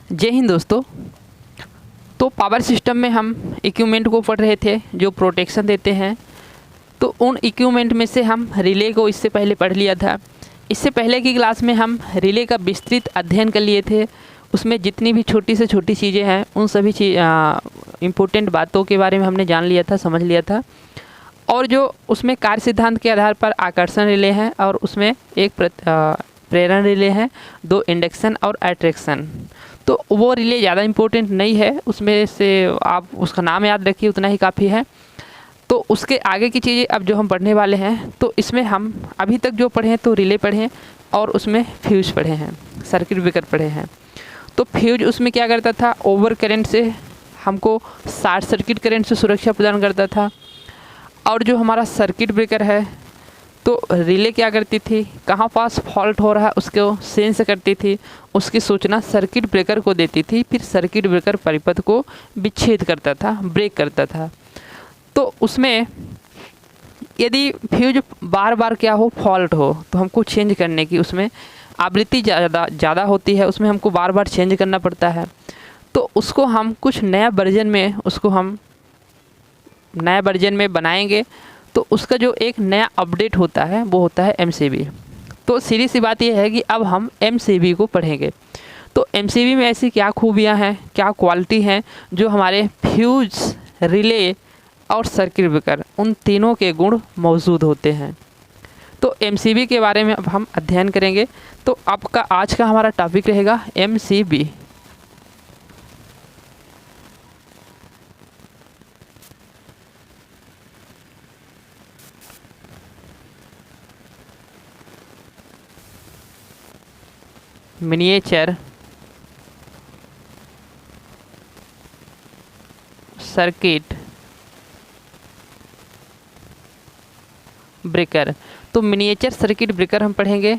जय हिंद दोस्तों। तो पावर सिस्टम में हम इक्विपमेंट को पढ़ रहे थे जो प्रोटेक्शन देते हैं। तो उन इक्विपमेंट में से हम रिले को इससे पहले पढ़ लिया था। इससे पहले की क्लास में हम रिले का विस्तृत अध्ययन कर लिए थे। उसमें जितनी भी छोटी से छोटी चीज़ें हैं उन सभी इम्पोर्टेंट बातों के बारे में हमने जान लिया था, समझ लिया था। और जो उसमें कार्य सिद्धांत के आधार पर आकर्षण रिले हैं और उसमें एक प्रेरण रिले हैं, दो इंडक्शन और अट्रैक्शन। तो वो रिले ज़्यादा इम्पोर्टेंट नहीं है, उसमें से आप उसका नाम याद रखिए, उतना ही काफ़ी है। तो उसके आगे की चीज़ें अब जो हम पढ़ने वाले हैं, तो इसमें हम अभी तक जो पढ़े हैं तो रिले पढ़े हैं और उसमें फ्यूज पढ़े हैं, सर्किट ब्रेकर पढ़े हैं। तो फ्यूज उसमें क्या करता था, ओवर करंट से हमको शॉर्ट सर्किट करंट से सुरक्षा प्रदान करता था। और जो हमारा सर्किट ब्रेकर है, तो रिले क्या करती थी, कहाँ पास फॉल्ट हो रहा है उसको सेंस करती थी, उसकी सूचना सर्किट ब्रेकर को देती थी, फिर सर्किट ब्रेकर परिपथ को विच्छेद करता था, ब्रेक करता था। तो उसमें यदि फ्यूज बार बार क्या हो, फॉल्ट हो, तो हमको चेंज करने की उसमें आवृत्ति ज़्यादा होती है, उसमें हमको बार बार चेंज करना पड़ता है। तो उसको हम कुछ नया वर्जन में नया वर्जन में बनाएंगे। तो उसका जो एक नया अपडेट होता है वो होता है MCB। तो सीधी सी बात यह है कि अब हम MCB को पढ़ेंगे। तो MCB में ऐसी क्या खूबियां हैं, क्या क्वालिटी हैं जो हमारे फ्यूज, रिले और सर्किट ब्रेकर उन तीनों के गुण मौजूद होते हैं। तो MCB के बारे में अब हम अध्ययन करेंगे। तो आपका आज का हमारा टॉपिक रहेगा MCB। Miniature circuit breaker. तो मिनिएचर सर्किट ब्रेकर हम पढ़ेंगे,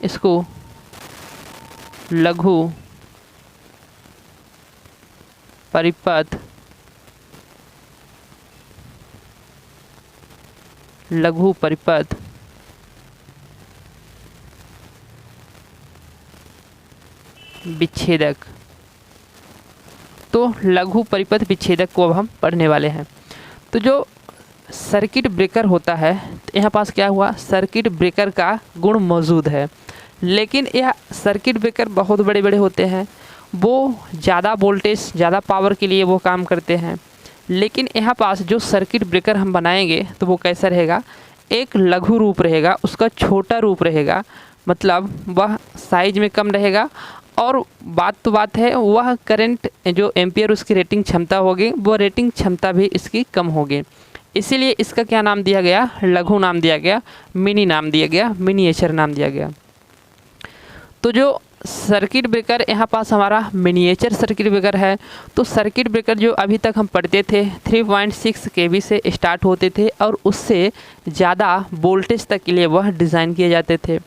इसको लघु परिपथ विच्छेदक। तो लघु परिपथ विच्छेदक को अब हम पढ़ने वाले हैं। तो जो सर्किट ब्रेकर होता है, तो यहाँ पास क्या हुआ, सर्किट ब्रेकर का गुण मौजूद है, लेकिन यह सर्किट ब्रेकर बहुत बड़े बड़े होते हैं, वो ज़्यादा वोल्टेज, ज़्यादा पावर के लिए वो काम करते हैं। लेकिन यहाँ पास जो सर्किट ब्रेकर हम बनाएंगे तो वो कैसा रहेगा, एक लघु रूप रहेगा, उसका छोटा रूप रहेगा, मतलब वह साइज में कम रहेगा। और बात तो बात है, वह करंट जो एम्पियर उसकी रेटिंग क्षमता होगी, वो रेटिंग क्षमता भी इसकी कम होगी। इसीलिए इसका क्या नाम दिया गया, लघु नाम दिया गया, मिनी नाम दिया गया, मिनिएचर नाम दिया गया। तो जो सर्किट ब्रेकर यहाँ पास हमारा मिनिएचर सर्किट ब्रेकर है। तो सर्किट ब्रेकर जो अभी तक हम पढ़ते थे 3.6 kV से स्टार्ट होते थे और उससे ज़्यादा वोल्टेज तक के लिए वह डिज़ाइन किए जाते थे।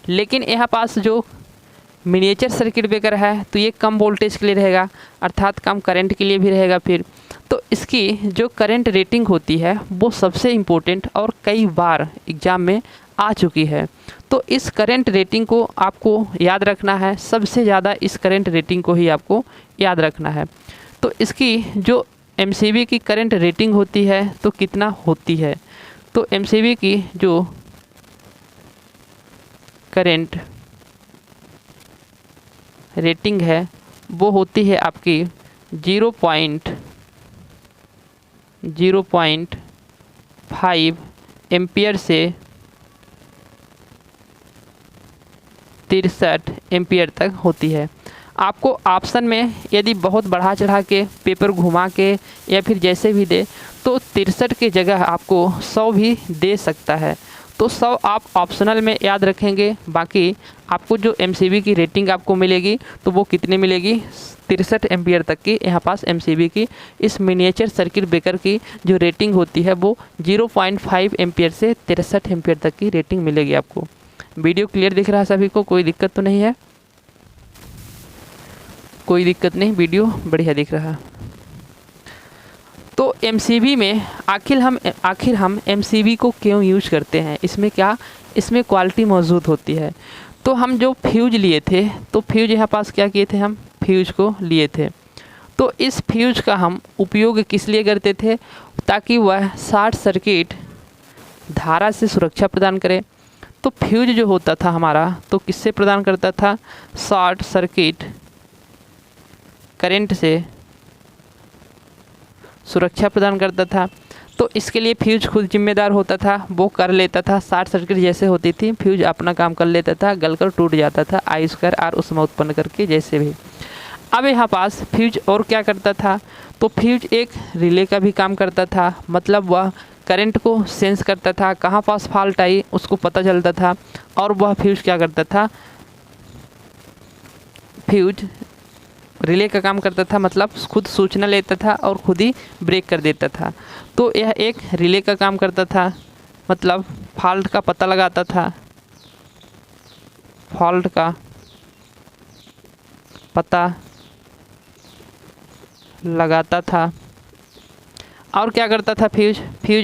लेकिन यहाँ पास जो मिनिएचर सर्किट ब्रेकर है तो ये कम वोल्टेज के लिए रहेगा, अर्थात कम करंट के लिए भी रहेगा। फिर तो इसकी जो करंट रेटिंग होती है वो सबसे इम्पोर्टेंट और कई बार एग्ज़ाम में आ चुकी है। तो इस करंट रेटिंग को आपको याद रखना है, सबसे ज़्यादा इस करंट रेटिंग को ही आपको याद रखना है। तो इसकी जो MCB की करंट रेटिंग होती है तो कितना होती है, तो MCB की जो करंट रेटिंग है वो होती है आपकी 0.5 एम्पियर से 63 एम्पियर तक होती है। आपको ऑप्शन में यदि बहुत बढ़ा चढ़ा के पेपर घुमा के या फिर जैसे भी दे तो 63 की जगह आपको 100 भी दे सकता है। तो 100 आप ऑप्शनल में याद रखेंगे। बाकी आपको जो MCB की रेटिंग आपको मिलेगी तो वो कितने मिलेगी, 63 एम्पियर तक की यहाँ पास MCB की इस मिनिएचर सर्किट ब्रेकर की जो रेटिंग होती है वो 0.5 एम्पियर से 63 एम्पियर तक की रेटिंग मिलेगी आपको। वीडियो क्लियर दिख रहा है सभी को, कोई दिक्कत तो नहीं है? कोई दिक्कत नहीं, वीडियो बढ़िया दिख रहा है। तो MCB में आखिर हम MCB को क्यों यूज करते हैं, इसमें क्या, इसमें क्वालिटी मौजूद होती है। तो हम जो फ्यूज लिए थे, तो फ्यूज यहाँ पास क्या किए थे, हम फ्यूज को लिए थे। तो इस फ्यूज का हम उपयोग किस लिए करते थे, ताकि वह शॉर्ट सर्किट धारा से सुरक्षा प्रदान करे। तो फ्यूज जो होता था हमारा, तो किससे प्रदान करता था, शॉर्ट सर्किट करंट से सुरक्षा प्रदान करता था। तो इसके लिए फ्यूज खुद जिम्मेदार होता था, वो कर लेता था। शॉर्ट सर्किट जैसे होती थी, फ्यूज अपना काम कर लेता था, गलकर टूट जाता था, I² ऊष्मा उत्पन्न करके जैसे भी। अब यहाँ पास फ्यूज और क्या करता था, तो फ्यूज एक रिले का भी काम करता था, मतलब वह करंट को सेंस करता था, कहाँ पास फॉल्ट आई उसको पता चलता था, और वह फ्यूज क्या करता था, फ्यूज रिले का काम करता था, मतलब खुद सूचना लेता था और खुद ही ब्रेक कर देता था। तो यह एक रिले का काम करता था, मतलब फॉल्ट का पता लगाता था, फॉल्ट का पता लगाता था। और क्या करता था फ्यूज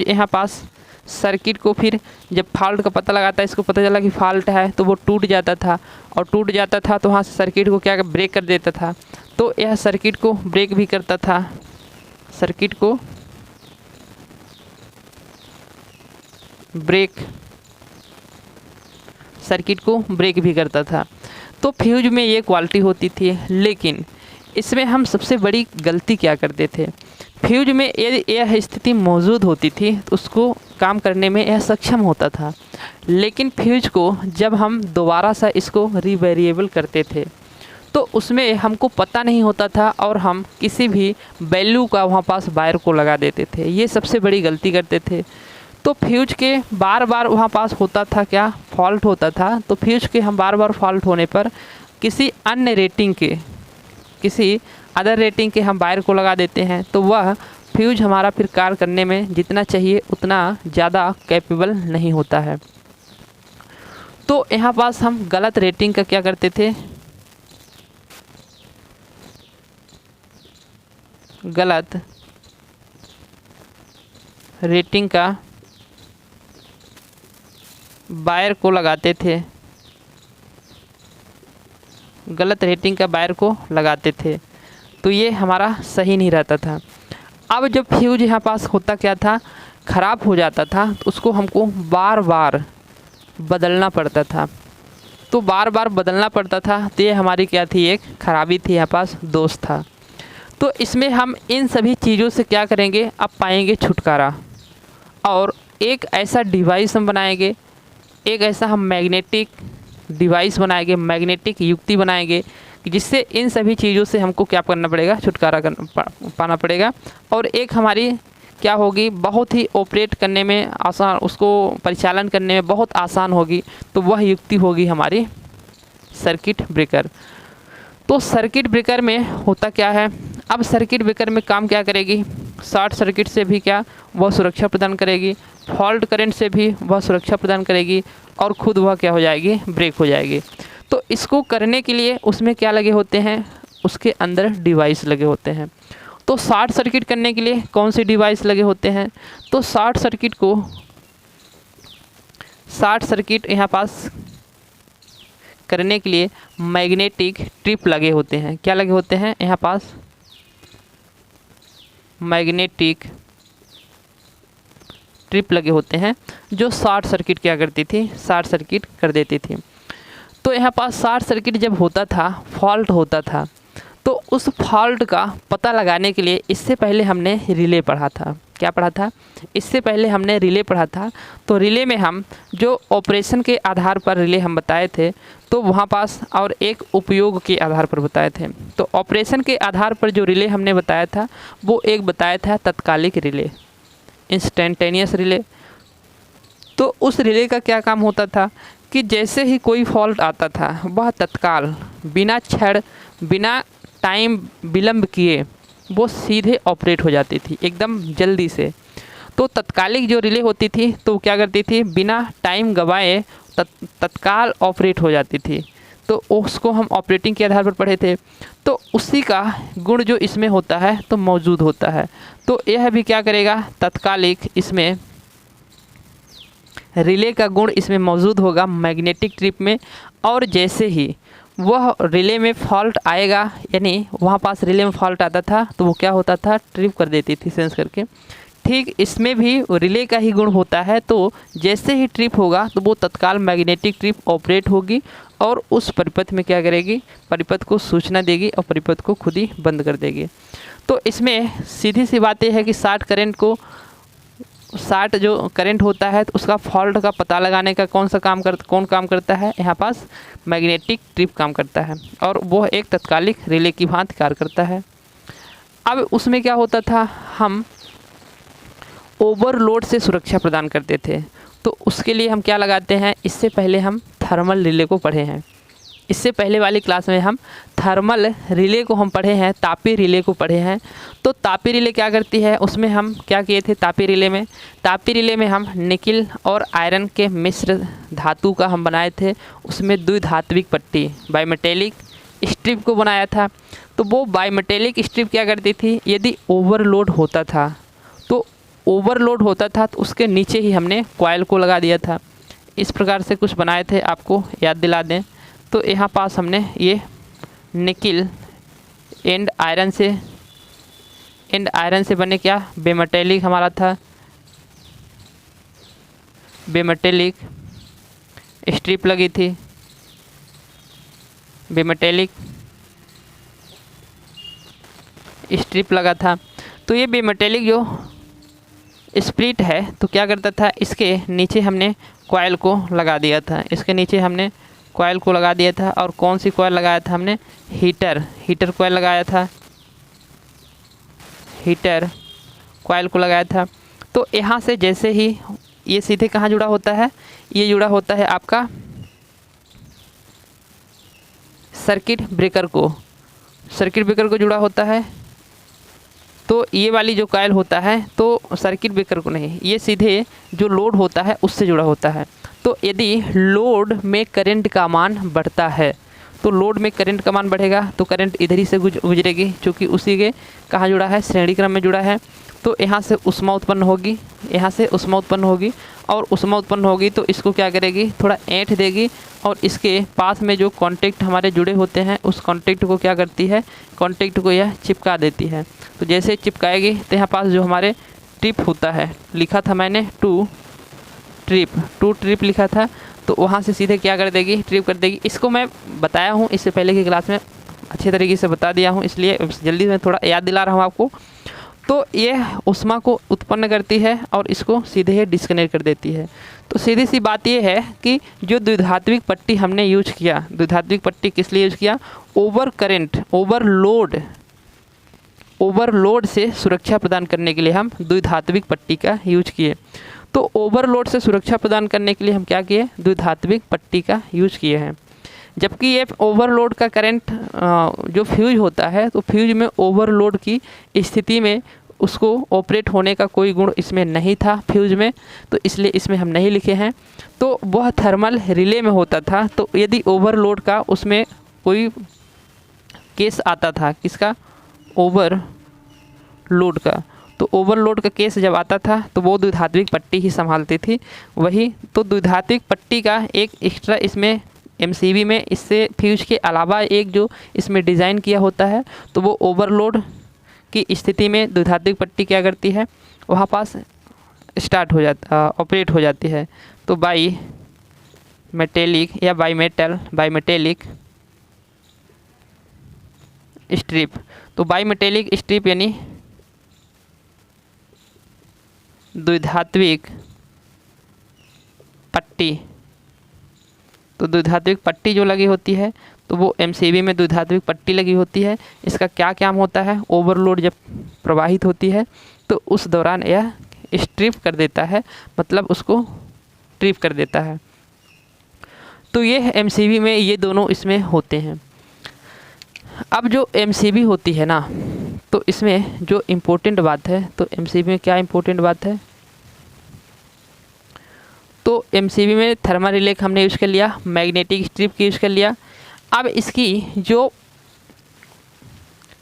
यहाँ पास सर्किट को, फिर जब फॉल्ट का पता लगाता है, इसको पता चला कि फॉल्ट है, तो वो टूट जाता था, और टूट जाता था तो वहाँ से सर्किट को क्या ब्रेक कर देता था। तो यह सर्किट को ब्रेक भी करता था, सर्किट को ब्रेक भी करता था। तो फ्यूज में ये क्वालिटी होती थी, लेकिन इसमें हम सबसे बड़ी गलती क्या करते थे, फ्यूज में यह स्थिति मौजूद होती थी तो उसको काम करने में यह सक्षम होता था, लेकिन फ्यूज को जब हम दोबारा से इसको रीवेरिएबल करते थे तो उसमें हमको पता नहीं होता था, और हम किसी भी वैल्यू का वहाँ पास वायर को लगा देते थे। ये सबसे बड़ी गलती करते थे। तो फ्यूज के बार बार वहाँ पास होता था क्या, फॉल्ट होता था। तो फ्यूज के हम बार बार फॉल्ट होने पर किसी अन्य रेटिंग के, किसी अदर रेटिंग के हम वायर को लगा देते हैं, तो वह फ्यूज हमारा फिर कार्य करने में जितना चाहिए उतना ज़्यादा कैपेबल नहीं होता है। तो यहाँ पास हम गलत रेटिंग का क्या करते थे, गलत रेटिंग का वायर को लगाते थे, गलत रेटिंग का वायर को लगाते थे। तो ये हमारा सही नहीं रहता था। अब जब फ्यूज यहाँ पास होता क्या था, ख़राब हो जाता था, तो उसको हमको बार बार बदलना पड़ता था। तो बार बार बदलना पड़ता था, तो ये हमारी क्या थी, एक खराबी थी, यहाँ पास दोष था। तो इसमें हम इन सभी चीज़ों से क्या करेंगे, अब पाएंगे छुटकारा, और एक ऐसा डिवाइस हम बनाएंगे, एक ऐसा हम मैग्नेटिक डिवाइस बनाएंगे, मैग्नेटिक युक्ति बनाएंगे, जिससे इन सभी चीज़ों से हमको क्या करना पड़ेगा, छुटकारा पाना पड़ेगा। और एक हमारी क्या होगी, बहुत ही ऑपरेट करने में आसान, उसको परिचालन करने में बहुत आसान होगी। तो वह युक्ति होगी हमारी सर्किट ब्रेकर। तो सर्किट ब्रेकर में होता क्या है, अब सर्किट ब्रेकर में काम क्या करेगी, शॉर्ट सर्किट से भी क्या वह सुरक्षा प्रदान करेगी, फॉल्ट करंट से भी वह सुरक्षा प्रदान करेगी, और खुद वह क्या हो जाएगी, ब्रेक हो जाएगी। तो इसको करने के लिए उसमें क्या लगे होते हैं, उसके अंदर डिवाइस लगे होते हैं। तो शॉर्ट सर्किट करने के लिए कौन सी डिवाइस लगे होते हैं, तो शॉर्ट सर्किट यहाँ पास करने के लिए मैग्नेटिक ट्रिप लगे होते हैं। क्या लगे होते हैं, यहाँ पास मैग्नेटिक ट्रिप लगे होते हैं, जो शॉर्ट सर्किट क्या करती थी, शॉर्ट सर्किट कर देती थी। तो यहाँ पास शॉर्ट सर्किट जब होता था, फॉल्ट होता था, तो उस फॉल्ट का पता लगाने के लिए इससे पहले हमने रिले पढ़ा था। क्या पढ़ा था, इससे पहले हमने रिले पढ़ा था। तो रिले में हम जो ऑपरेशन के आधार पर रिले हम बताए थे, तो वहाँ पास और एक उपयोग के आधार पर बताए थे। तो ऑपरेशन के आधार पर जो रिले हमने बताया था, वो एक बताया था तत्कालिक रिले, इंस्टेंटेनियस रिले। तो उस रिले का क्या काम होता था कि जैसे ही कोई फॉल्ट आता था, वह तत्काल बिना क्षण, बिना टाइम विलंब किए वो सीधे ऑपरेट हो जाती थी, एकदम जल्दी से। तो तत्कालिक जो रिले होती थी, तो क्या करती थी, बिना टाइम गवाए तत्काल ऑपरेट हो जाती थी। तो उसको हम ऑपरेटिंग के आधार पर पढ़े थे। तो उसी का गुण जो इसमें होता है तो मौजूद होता है। तो यह भी क्या करेगा, तत्कालिक इसमें रिले का गुण इसमें मौजूद होगा मैग्नेटिक ट्रिप में, और जैसे ही वह रिले में फॉल्ट आएगा, यानी वहाँ पास रिले में फॉल्ट आता था तो वो क्या होता था, ट्रिप कर देती थी सेंस करके। ठीक इसमें भी रिले का ही गुण होता है, तो जैसे ही ट्रिप होगा तो वो तत्काल मैग्नेटिक ट्रिप ऑपरेट होगी और उस परिपथ में क्या करेगी, परिपथ को सूचना देगी और परिपथ को खुद ही बंद कर देगी। तो इसमें सीधी सी बात यह है कि शार्ट जो करंट होता है तो उसका फॉल्ट का पता लगाने का कौन काम करता है, यहाँ पास मैग्नेटिक ट्रिप काम करता है, और वह एक तत्कालिक रिले की भांति कार्य करता है। अब उसमें क्या होता था, हम ओवरलोड से सुरक्षा प्रदान करते थे, तो उसके लिए हम क्या लगाते हैं, इससे पहले हम थर्मल रिले को पढ़े हैं। इससे पहले वाली क्लास में हम थर्मल रिले को हम पढ़े हैं, तापीय रिले को पढ़े हैं। तो तापीय रिले क्या करती है, उसमें हम क्या किए थे, तापीय रिले में हम निकिल और आयरन के मिश्र धातु का हम बनाए थे। उसमें द्विधात्विक पट्टी बाइमेटेलिक स्ट्रिप को बनाया था। तो वो बाइमेटेलिक स्ट्रिप क्या करती थी, यदि ओवरलोड होता था तो उसके नीचे ही हमने कॉइल को लगा दिया था। इस प्रकार से कुछ बनाए थे, आपको याद दिला दें। तो यहाँ पास हमने ये निकिल एंड आयरन से बने क्या, बेमेटेलिक हमारा था, बेमेटेलिक स्ट्रिप लगी थी, बेमेटेलिक स्ट्रिप लगा था। तो ये बेमेटेलिक जो स्प्लिट है तो क्या करता था, इसके नीचे हमने कॉइल को लगा दिया था, और कौन सी कॉइल लगाया था हमने, हीटर कॉइल लगाया था, हीटर कॉइल को लगाया था। तो यहाँ से जैसे ही ये सीधे कहाँ जुड़ा होता है, ये जुड़ा होता है आपका सर्किट ब्रेकर को जुड़ा होता है। तो ये वाली जो कॉइल होता है तो सर्किट ब्रेकर को नहीं, ये सीधे जो लोड होता है उससे जुड़ा होता है। तो यदि लोड में करंट का मान बढ़ता है तो लोड में करंट का मान बढ़ेगा तो करंट इधर ही से गुजरेगी, क्योंकि उसी के कहाँ जुड़ा है, श्रेणी क्रम में जुड़ा है। तो यहाँ से ऊष्मा उत्पन्न होगी, और ऊष्मा उत्पन्न होगी तो इसको क्या करेगी, थोड़ा ऐंठ देगी, और इसके पास में जो कॉन्टैक्ट हमारे जुड़े होते हैं उस कॉन्टैक्ट को क्या करती है, कॉन्टैक्ट को यह चिपका देती है। तो जैसे चिपकाएगी तो यहाँ पास जो हमारे ट्रिप होता है, लिखा था मैंने टू ट्रिप लिखा था, तो वहाँ से सीधे क्या कर देगी, ट्रिप कर देगी। इसको मैं बताया हूँ इससे पहले की क्लास में, अच्छे तरीके से बता दिया हूँ, इसलिए जल्दी में थोड़ा याद दिला रहा हूँ आपको। तो ये ऊष्मा को उत्पन्न करती है और इसको सीधे ही डिस्कनेक्ट कर देती है। तो सीधी सी बात ये है कि जो द्विधात्विक पट्टी हमने यूज किया, द्विधात्विक पट्टी किस लिए यूज किया, ओवरलोड से सुरक्षा प्रदान करने के लिए हम द्विधात्विक पट्टी का यूज किए। तो ओवरलोड से सुरक्षा प्रदान करने के लिए हम क्या किए, द्विधात्विक पट्टी का यूज किए हैं। जबकि ये ओवरलोड का करंट जो फ्यूज होता है, तो फ्यूज में ओवरलोड की स्थिति में उसको ऑपरेट होने का कोई गुण इसमें नहीं था फ्यूज में, तो इसलिए इसमें हम नहीं लिखे हैं। तो वह थर्मल रिले में होता था। तो यदि ओवरलोड का उसमें कोई केस आता था, किसका, ओवरलोड का, तो ओवरलोड का केस जब आता था तो वो द्विधात्विक पट्टी ही संभालती थी। वही तो द्विधात्विक पट्टी का एक एक्स्ट्रा इसमें एमसीबी में इससे फ्यूज के अलावा एक जो इसमें डिज़ाइन किया होता है, तो वो ओवरलोड की स्थिति में द्विधात्विक पट्टी क्या करती है, वहाँ पास ऑपरेट हो जाती है। तो बाईमेटेलिक या बाईमेटेलिक स्ट्रिप, तो बाईमेटेलिक स्ट्रिप यानी द्विधात्विक पट्टी। तो द्विधात्विक पट्टी जो लगी होती है तो वो एमसीबी में द्विधात्विक पट्टी लगी होती है। इसका क्या काम होता है, ओवरलोड जब प्रवाहित होती है तो उस दौरान यह स्ट्रिप कर देता है, मतलब उसको ट्रिप कर देता है। तो ये एमसीबी में ये दोनों इसमें होते हैं। अब जो एमसीबी होती है ना, तो इसमें जो इम्पोर्टेंट बात है, तो एमसीबी में क्या इम्पोर्टेंट बात है, तो एमसीबी में थर्मल रिले हमने यूज़ कर लिया, मैग्नेटिक स्ट्रिप की यूज़ कर लिया। अब इसकी जो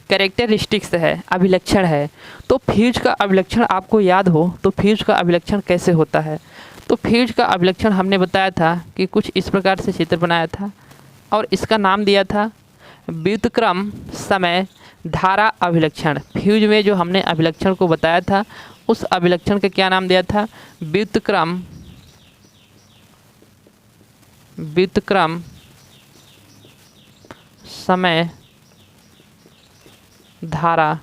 कैरेक्टरिस्टिक्स है, अभिलक्षण है, तो फ्यूज का अभिलक्षण आपको याद हो तो फ्यूज का अभिलक्षण कैसे होता है, तो फ्यूज का अभिलक्षण हमने बताया था कि कुछ इस प्रकार से चित्र बनाया था और इसका नाम दिया था व्युत्क्रम समय धारा अभिलक्षण। फ्यूज में जो हमने अभिलक्षण को बताया था उस अभिलक्षण का क्या नाम दिया था? व्युत्क्रम समय धारा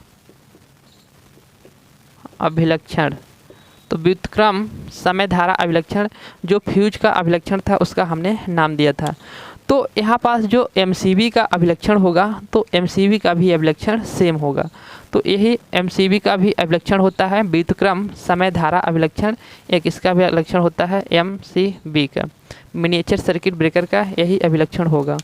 अभिलक्षण। तो व्युत्क्रम समय धारा अभिलक्षण जो फ्यूज का अभिलक्षण था उसका हमने नाम दिया था। तो यहाँ पास जो एमसीबी का अभिलक्षण होगा तो एमसीबी का भी अभिलक्षण सेम होगा। तो यही एमसीबी का भी अभिलक्षण होता है व्युत्क्रम समय धारा अभिलक्षण। एक इसका भी अभिलक्षण होता है एमसीबी का, मिनिएचर सर्किट ब्रेकर का यही अभिलक्षण होगा।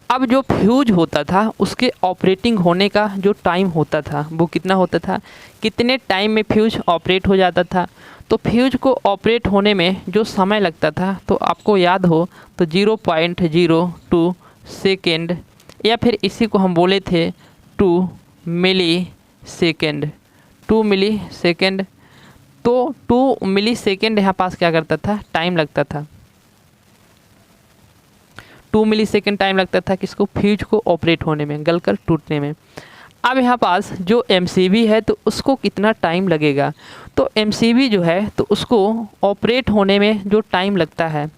अब जो फ्यूज होता था उसके ऑपरेटिंग होने का जो टाइम होता था वो कितना होता था, कितने टाइम में फ्यूज ऑपरेट हो जाता था। तो फ्यूज को ऑपरेट होने में जो समय लगता था तो आपको याद हो तो 0.02 सेकेंड, या फिर इसी को हम बोले थे 2 मिली सेकेंड। 2 मिली सेकेंड। तो 2 मिली सेकेंड यहाँ पास क्या करता था, टाइम लगता था। 2 मिली सेकेंड टाइम लगता था किसको, फ्यूज को ऑपरेट होने में, गलकर टूटने में। अब यहाँ पास जो एमसीबी है तो उसको कितना टाइम लगेगा, तो एमसीबी जो है तो उसको ऑपरेट होने में जो टाइम लगता है,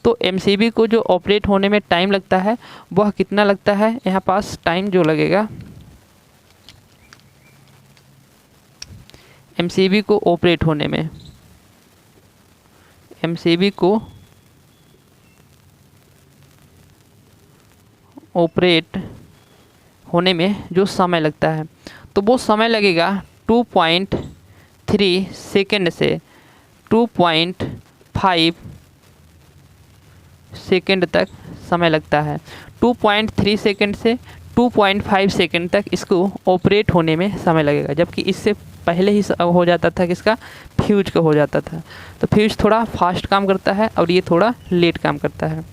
तो एमसीबी को जो ऑपरेट होने में टाइम लगता है वह कितना लगता है, यहाँ पास टाइम जो लगेगा एमसीबी को ऑपरेट होने में, एमसीबी को ऑपरेट होने में जो समय लगता है तो वो समय लगेगा 2.3 सेकेंड से 2.5 सेकेंड तक समय लगता है। 2.3 सेकेंड से 2.5 सेकेंड तक इसको ऑपरेट होने में समय लगेगा, जबकि इससे पहले ही हो जाता था किसका, फ्यूज का हो जाता था। तो फ्यूज थोड़ा फास्ट काम करता है और ये थोड़ा लेट काम करता है।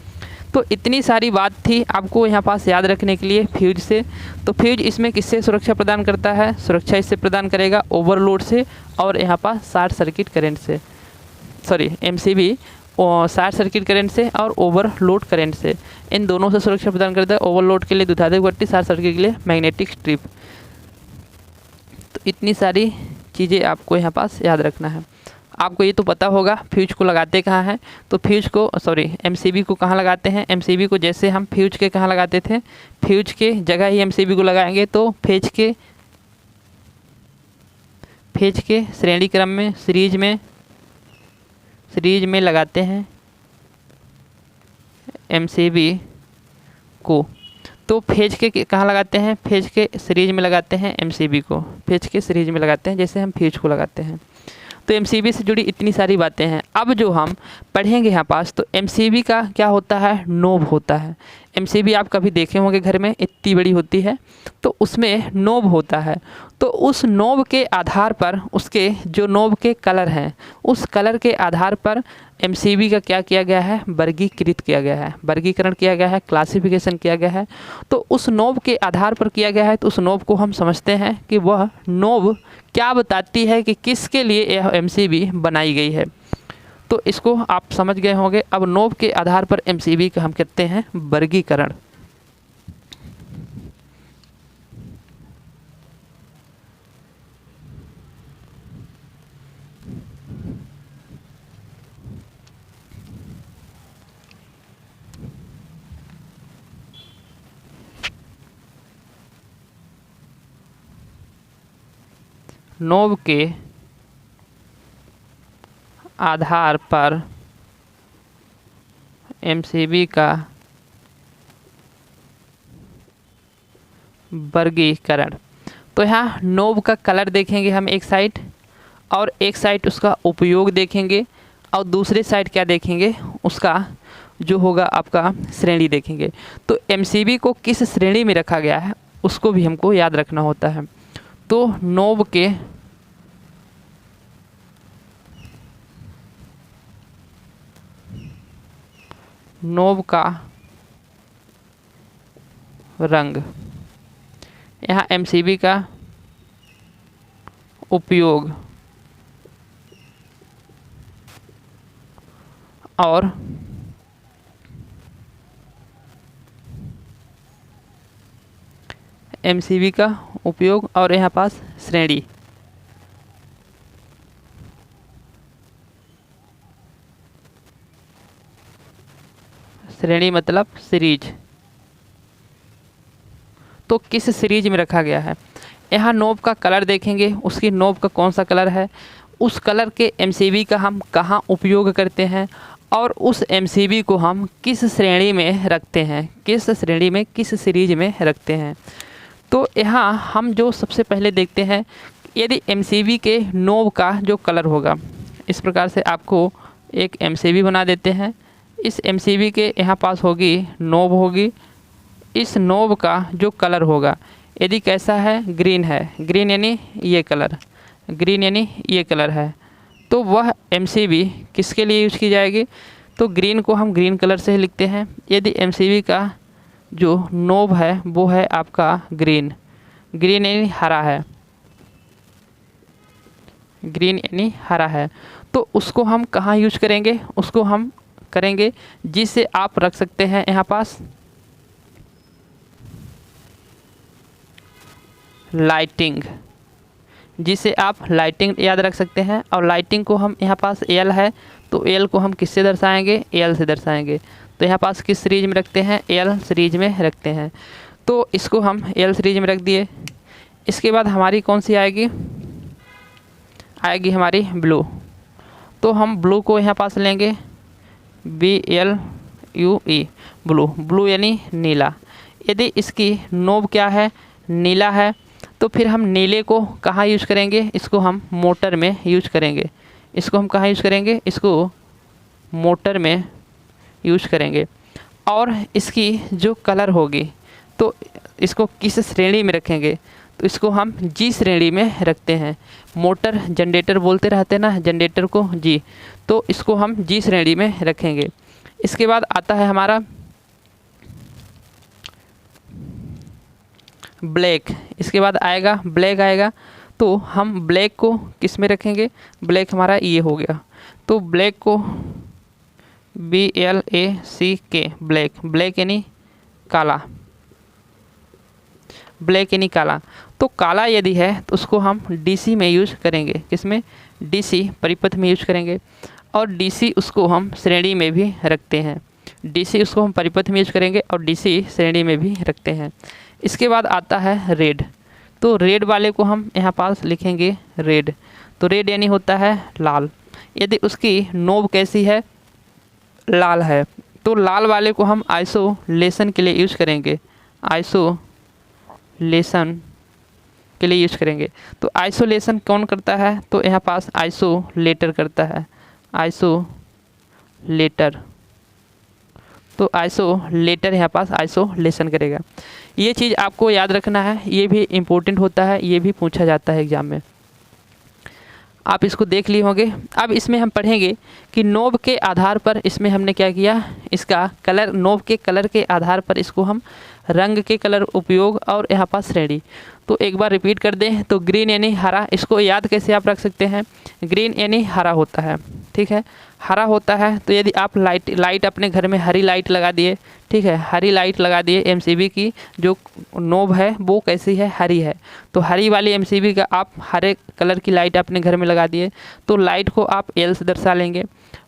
तो इतनी सारी बात थी आपको यहाँ पास याद रखने के लिए फ्यूज से। तो फ्यूज इसमें किससे सुरक्षा प्रदान करता है, सुरक्षा इससे प्रदान करेगा ओवरलोड से और यहाँ पास शॉर्ट सर्किट करंट से, sorry MCB short circuit current से और ओवरलोड करंट से, इन दोनों से सुरक्षा प्रदान करता है। ओवरलोड के लिए द्विधात्मक पट्टी, शॉर्ट सर्किट के लिए मैग्नेटिक स्ट्रिप। तो इतनी सारी चीज़ें आपको यहाँ पास याद रखना है। आपको ये तो पता होगा फ्यूज को लगाते कहाँ हैं, तो फ्यूज को सॉरी एमसीबी को कहाँ लगाते हैं। एमसीबी को जैसे हम फ्यूज के कहाँ लगाते थे, फ्यूज के जगह ही एमसीबी को लगाएंगे। तो फेज के श्रेणी क्रम में सीरीज में लगाते हैं एमसीबी को। तो फेज के कहाँ लगाते हैं, फेज के सीरीज में लगाते हैं एमसीबी को, फेज के सीरीज में लगाते हैं जैसे हम फ्यूज को लगाते हैं। तो एमसीबी से जुड़ी इतनी सारी बातें हैं। अब जो हम पढ़ेंगे यहाँ पास, तो एमसीबी का क्या होता है, नोब होता है। एमसीबी आप कभी देखे होंगे घर में, इतनी बड़ी होती है, तो उसमें नोब होता है। तो उस नोब के आधार पर, उसके जो नोब के कलर हैं उस कलर के आधार पर एमसीबी का क्या किया गया है, वर्गीकृत किया गया है, वर्गीकरण किया गया है, क्लासिफिकेशन किया गया है। तो उस नोब के आधार पर किया गया है। तो उस नोब को हम समझते हैं कि वह नोब क्या बताती है कि किसके लिए यह एमसीबी बनाई गई है। तो इसको आप समझ गए होंगे। अब नोब के आधार पर एमसीबी का हम कहते हैं वर्गीकरण। नोब के आधार पर एमसीबी का वर्गीकरण। तो यहाँ नोब का कलर देखेंगे हम एक साइड, और एक साइड उसका उपयोग देखेंगे, और दूसरे साइड क्या देखेंगे, उसका जो होगा आपका श्रेणी देखेंगे। तो एमसीबी को किस श्रेणी में रखा गया है उसको भी हमको याद रखना होता है। तो नोब का रंग, यहाँ एमसीबी का उपयोग, और MCV का उपयोग, और यहाँ पास श्रेणी। श्रेणी मतलब सीरीज। तो किस सीरीज में रखा गया है, यहाँ नोब का कलर देखेंगे, उसकी नोब का कौन सा कलर है, उस कलर के MCV का हम कहाँ उपयोग करते हैं, और उस MCV को हम किस श्रेणी में रखते हैं, किस श्रेणी में, किस सीरीज में रखते हैं। तो यहाँ हम जो सबसे पहले देखते हैं, यदि MCV के नोब का जो कलर होगा, इस प्रकार से आपको एक MCV बना देते हैं। इस MCV के यहाँ पास होगी नोब होगी, इस नोब का जो कलर होगा यदि कैसा है, ग्रीन है, ग्रीन यानी ये कलर, ग्रीन यानी ये कलर है, तो वह MCV किसके लिए यूज़ की जाएगी, तो ग्रीन को हम ग्रीन कलर से ही लिखते हैं। यदि MCV का जो नोब है वो है आपका ग्रीन, ग्रीन यानी हरा है, ग्रीन यानी हरा है, तो उसको हम कहाँ यूज करेंगे, उसको हम करेंगे जिसे आप रख सकते हैं यहाँ पास लाइटिंग, जिसे आप लाइटिंग याद रख सकते हैं। और लाइटिंग को हम यहाँ पास L है, तो L को हम किससे दर्शाएंगे, L से दर्शाएंगे। तो यहाँ पास किस सीरीज में रखते हैं, L सीरीज में रखते हैं। तो इसको हम L सीरीज में रख दिए। इसके बाद हमारी कौन सी आएगी, आएगी हमारी ब्लू। तो हम ब्लू को यहाँ पास लेंगे, BLUE, ब्लू, ब्लू यानी नीला। यदि इसकी नोब क्या है, नीला है, तो फिर हम नीले को कहाँ यूज करेंगे, इसको हम मोटर में यूज करेंगे। इसको हम कहाँ यूज करेंगे, इसको मोटर में यूज करेंगे। और इसकी जो कलर होगी, तो इसको किस श्रेणी में रखेंगे, तो इसको हम G श्रेणी में रखते हैं। मोटर जनरेटर बोलते रहते हैं ना, जनरेटर को G, तो इसको हम G श्रेणी में रखेंगे। इसके बाद आता है हमारा ब्लैक, इसके बाद आएगा ब्लैक आएगा, तो हम ब्लैक को किस में रखेंगे, ब्लैक हमारा ये हो गया, तो ब्लैक को BLACK, ब्लैक, ब्लैक यानी काला, ब्लैक यानी काला। तो काला यदि है तो उसको हम DC में यूज करेंगे, किसमें, DC परिपथ में यूज करेंगे। और DC उसको हम श्रेणी में भी रखते हैं, DC उसको हम परिपथ में यूज करेंगे और DC श्रेणी में भी रखते हैं। इसके बाद आता है रेड, तो रेड वाले को हम यहाँ पास लिखेंगे रेड, तो रेड यानी होता है लाल। यदि उसकी नोब कैसी है, लाल है, तो लाल वाले को हम आइसोलेशन के लिए यूज करेंगे, आइसोलेशन के लिए यूज करेंगे। तो आइसोलेशन कौन करता है, तो यहाँ पास आइसोलेटर करता है, आइसोलेटर, तो आइसोलेटर यहाँ पास आइसोलेशन करेगा। ये चीज़ आपको याद रखना है, ये भी इम्पोर्टेंट होता है, ये भी पूछा जाता है एग्जाम में, आप इसको देख लिए होंगे। अब इसमें हम पढ़ेंगे कि नोब के आधार पर इसमें हमने क्या किया, इसका कलर, नोब के कलर के आधार पर इसको हम रंग के कलर उपयोग और यहाँ पास श्रेणी। तो एक बार रिपीट कर दें, तो ग्रीन यानी हरा, इसको याद कैसे आप रख सकते हैं, ग्रीन यानी हरा होता है, ठीक है, हरा होता है। तो यदि आप लाइट अपने घर में हरी लाइट लगा दिए, ठीक है, हरी लाइट लगा दिए, MCV की जो नोब है वो कैसी है, हरी है, तो हरी वाली MCV का आप हरे कलर की लाइट अपने घर में लगा दिए, तो लाइट को आप L से दर्शा लेंगे।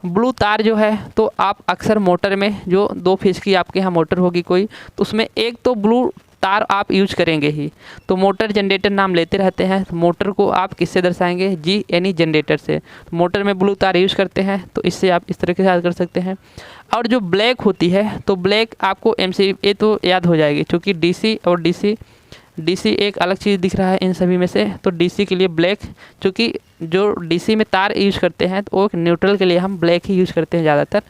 ब्लू तार जो है, तो आप अक्सर मोटर में जो 2 फेज की आपके यहाँ मोटर होगी कोई, तो उसमें एक तो ब्लू तार आप यूज करेंगे ही। तो मोटर जनरेटर नाम लेते रहते हैं, तो मोटर को आप किससे दर्शाएंगे, G यानी जनरेटर से। तो मोटर में ब्लू तार यूज करते हैं, तो इससे आप इस तरीके से याद कर सकते हैं। और जो ब्लैक होती है, तो ब्लैक आपको MCV तो याद हो जाएगी, क्योंकि DC और DC एक अलग चीज़ दिख रहा है इन सभी में से, तो DC के लिए ब्लैक, क्योंकि जो DC में तार यूज करते हैं तो वो न्यूट्रल के लिए हम ब्लैक ही यूज करते हैं ज़्यादातर।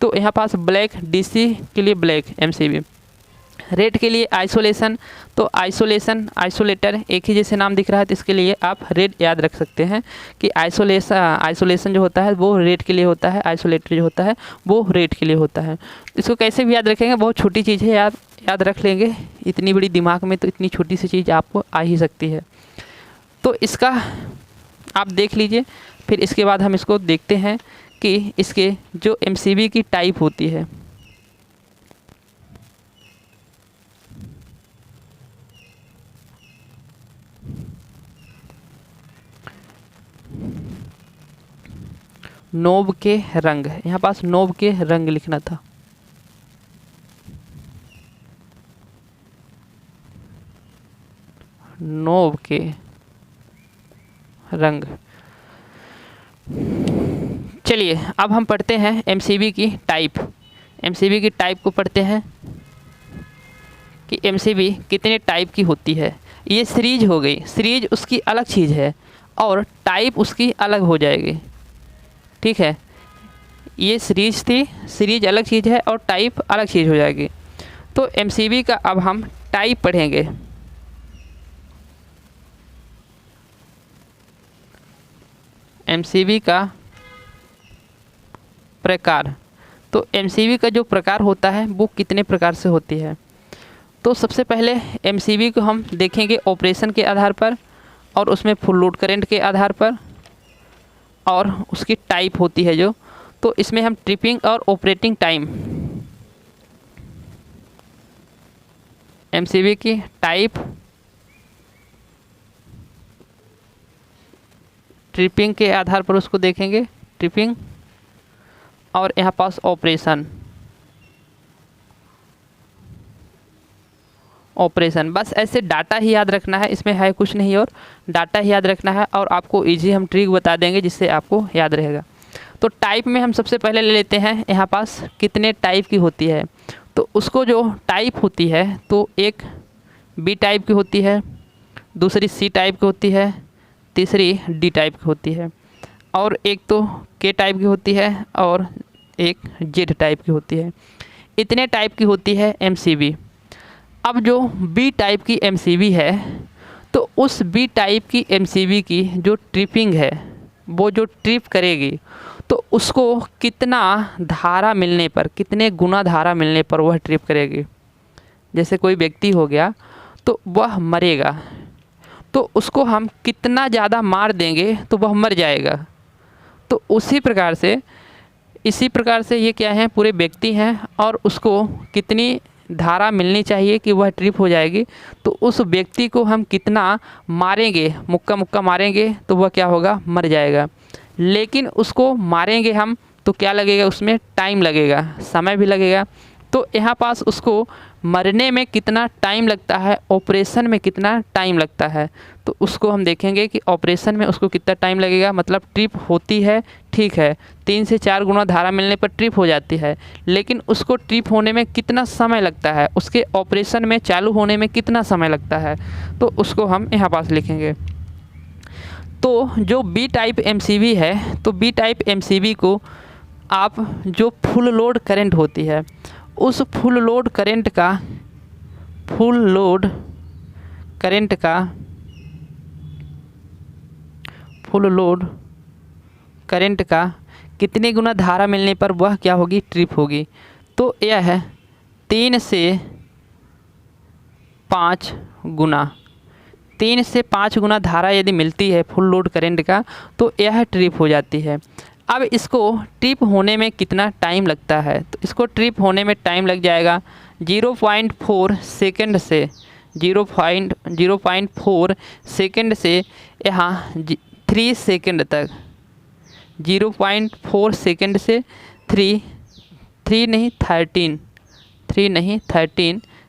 तो यहाँ पास ब्लैक, DC के लिए ब्लैक MCV। रेड के लिए आइसोलेशन, तो आइसोलेशन, आइसोलेटर एक ही जैसे नाम दिख रहा है, तो इसके लिए आप रेड याद रख सकते हैं कि आइसोलेशन जो होता है वो रेड के लिए होता है, आइसोलेटर जो होता है वो रेड के लिए होता है। इसको कैसे भी याद रखेंगे, बहुत छोटी चीज़ है, याद रख लेंगे, इतनी बड़ी दिमाग में तो इतनी छोटी सी चीज़ आपको आ ही सकती है। तो इसका आप देख लीजिए, फिर इसके बाद हम इसको देखते हैं कि इसके जो एमसीबी की टाइप होती है, नोब के रंग, यहाँ पास नोब के रंग लिखना था, नोब के रंग। चलिए अब हम पढ़ते हैं एमसीबी की टाइप। एमसीबी की टाइप को पढ़ते हैं कि एमसीबी कितने टाइप की होती है। ये सीरीज हो गई, सीरीज उसकी अलग चीज़ है और टाइप उसकी अलग हो जाएगी, ठीक है। ये सीरीज थी, सीरीज अलग चीज़ है और टाइप अलग चीज़ हो जाएगी। तो एमसीबी का अब हम टाइप पढ़ेंगे। एमसीबी का प्रकार, तो एमसीबी का जो प्रकार होता है वो कितने प्रकार से होती है। तो सबसे पहले एमसीबी को हम देखेंगे ऑपरेशन के आधार पर और उसमें फुल लोड करंट के आधार पर और उसकी टाइप होती है जो। तो इसमें हम ट्रिपिंग और ऑपरेटिंग टाइम, एमसीबी की टाइप, ट्रिपिंग के आधार पर उसको देखेंगे, ट्रिपिंग, और यहाँ पास ऑपरेशन, ऑपरेशन। बस ऐसे डाटा ही याद रखना है, इसमें है कुछ नहीं और डाटा ही याद रखना है और आपको इजी हम ट्रिक बता देंगे जिससे आपको याद रहेगा। तो टाइप में हम सबसे पहले ले लेते हैं यहाँ पास कितने टाइप की होती है। तो उसको जो टाइप होती है तो एक बी टाइप की होती है, दूसरी सी टाइप की होती है, तीसरी डी टाइप की होती है और एक तो के टाइप की होती है और एक जेड टाइप की होती है। इतने टाइप की होती है एमसीबी। अब जो बी टाइप की एमसीबी है तो उस बी टाइप की एमसीबी की जो ट्रिपिंग है, वो जो ट्रिप करेगी तो उसको कितना धारा मिलने पर, कितने गुना धारा मिलने पर वह ट्रिप करेगी। जैसे कोई व्यक्ति हो गया तो वह मरेगा, तो उसको हम कितना ज़्यादा मार देंगे तो वह मर जाएगा। तो उसी प्रकार से, इसी प्रकार से ये क्या है, पूरे व्यक्ति हैं और उसको कितनी धारा मिलनी चाहिए कि वह ट्रिप हो जाएगी। तो उस व्यक्ति को हम कितना मारेंगे, मुक्का मुक्का मारेंगे तो वह क्या होगा, मर जाएगा। लेकिन उसको मारेंगे हम तो क्या लगेगा, उसमें टाइम लगेगा, समय भी लगेगा। तो यहाँ पास उसको मरने में कितना टाइम लगता है, ऑपरेशन में कितना टाइम लगता है, तो उसको हम देखेंगे कि ऑपरेशन में उसको कितना टाइम लगेगा। मतलब ट्रिप होती है, ठीक है, 3 से 4 गुना धारा मिलने पर ट्रिप हो जाती है, लेकिन उसको ट्रिप होने में कितना समय लगता है, उसके ऑपरेशन में चालू होने में कितना समय लगता है, तो उसको हम यहाँ पास लिखेंगे। तो जो बी टाइप एमसीबी है, तो बी टाइप एमसीबी को आप जो फुल लोड करंट होती है, उस फुल लोड करंट का, फुल लोड करंट का, फुल लोड करंट का कितने गुना धारा मिलने पर वह क्या होगी, ट्रिप होगी। तो यह है 3 से 5 गुना, 3 से 5 गुना धारा यदि मिलती है फुल लोड करंट का तो यह ट्रिप हो जाती है। अब इसको ट्रिप होने में कितना टाइम लगता है, तो इसको ट्रिप होने में टाइम लग जाएगा 0.4 सेकंड से, 0.4 सेकंड से यहाँ 3 सेकंड तक, 0.4 सेकंड से 13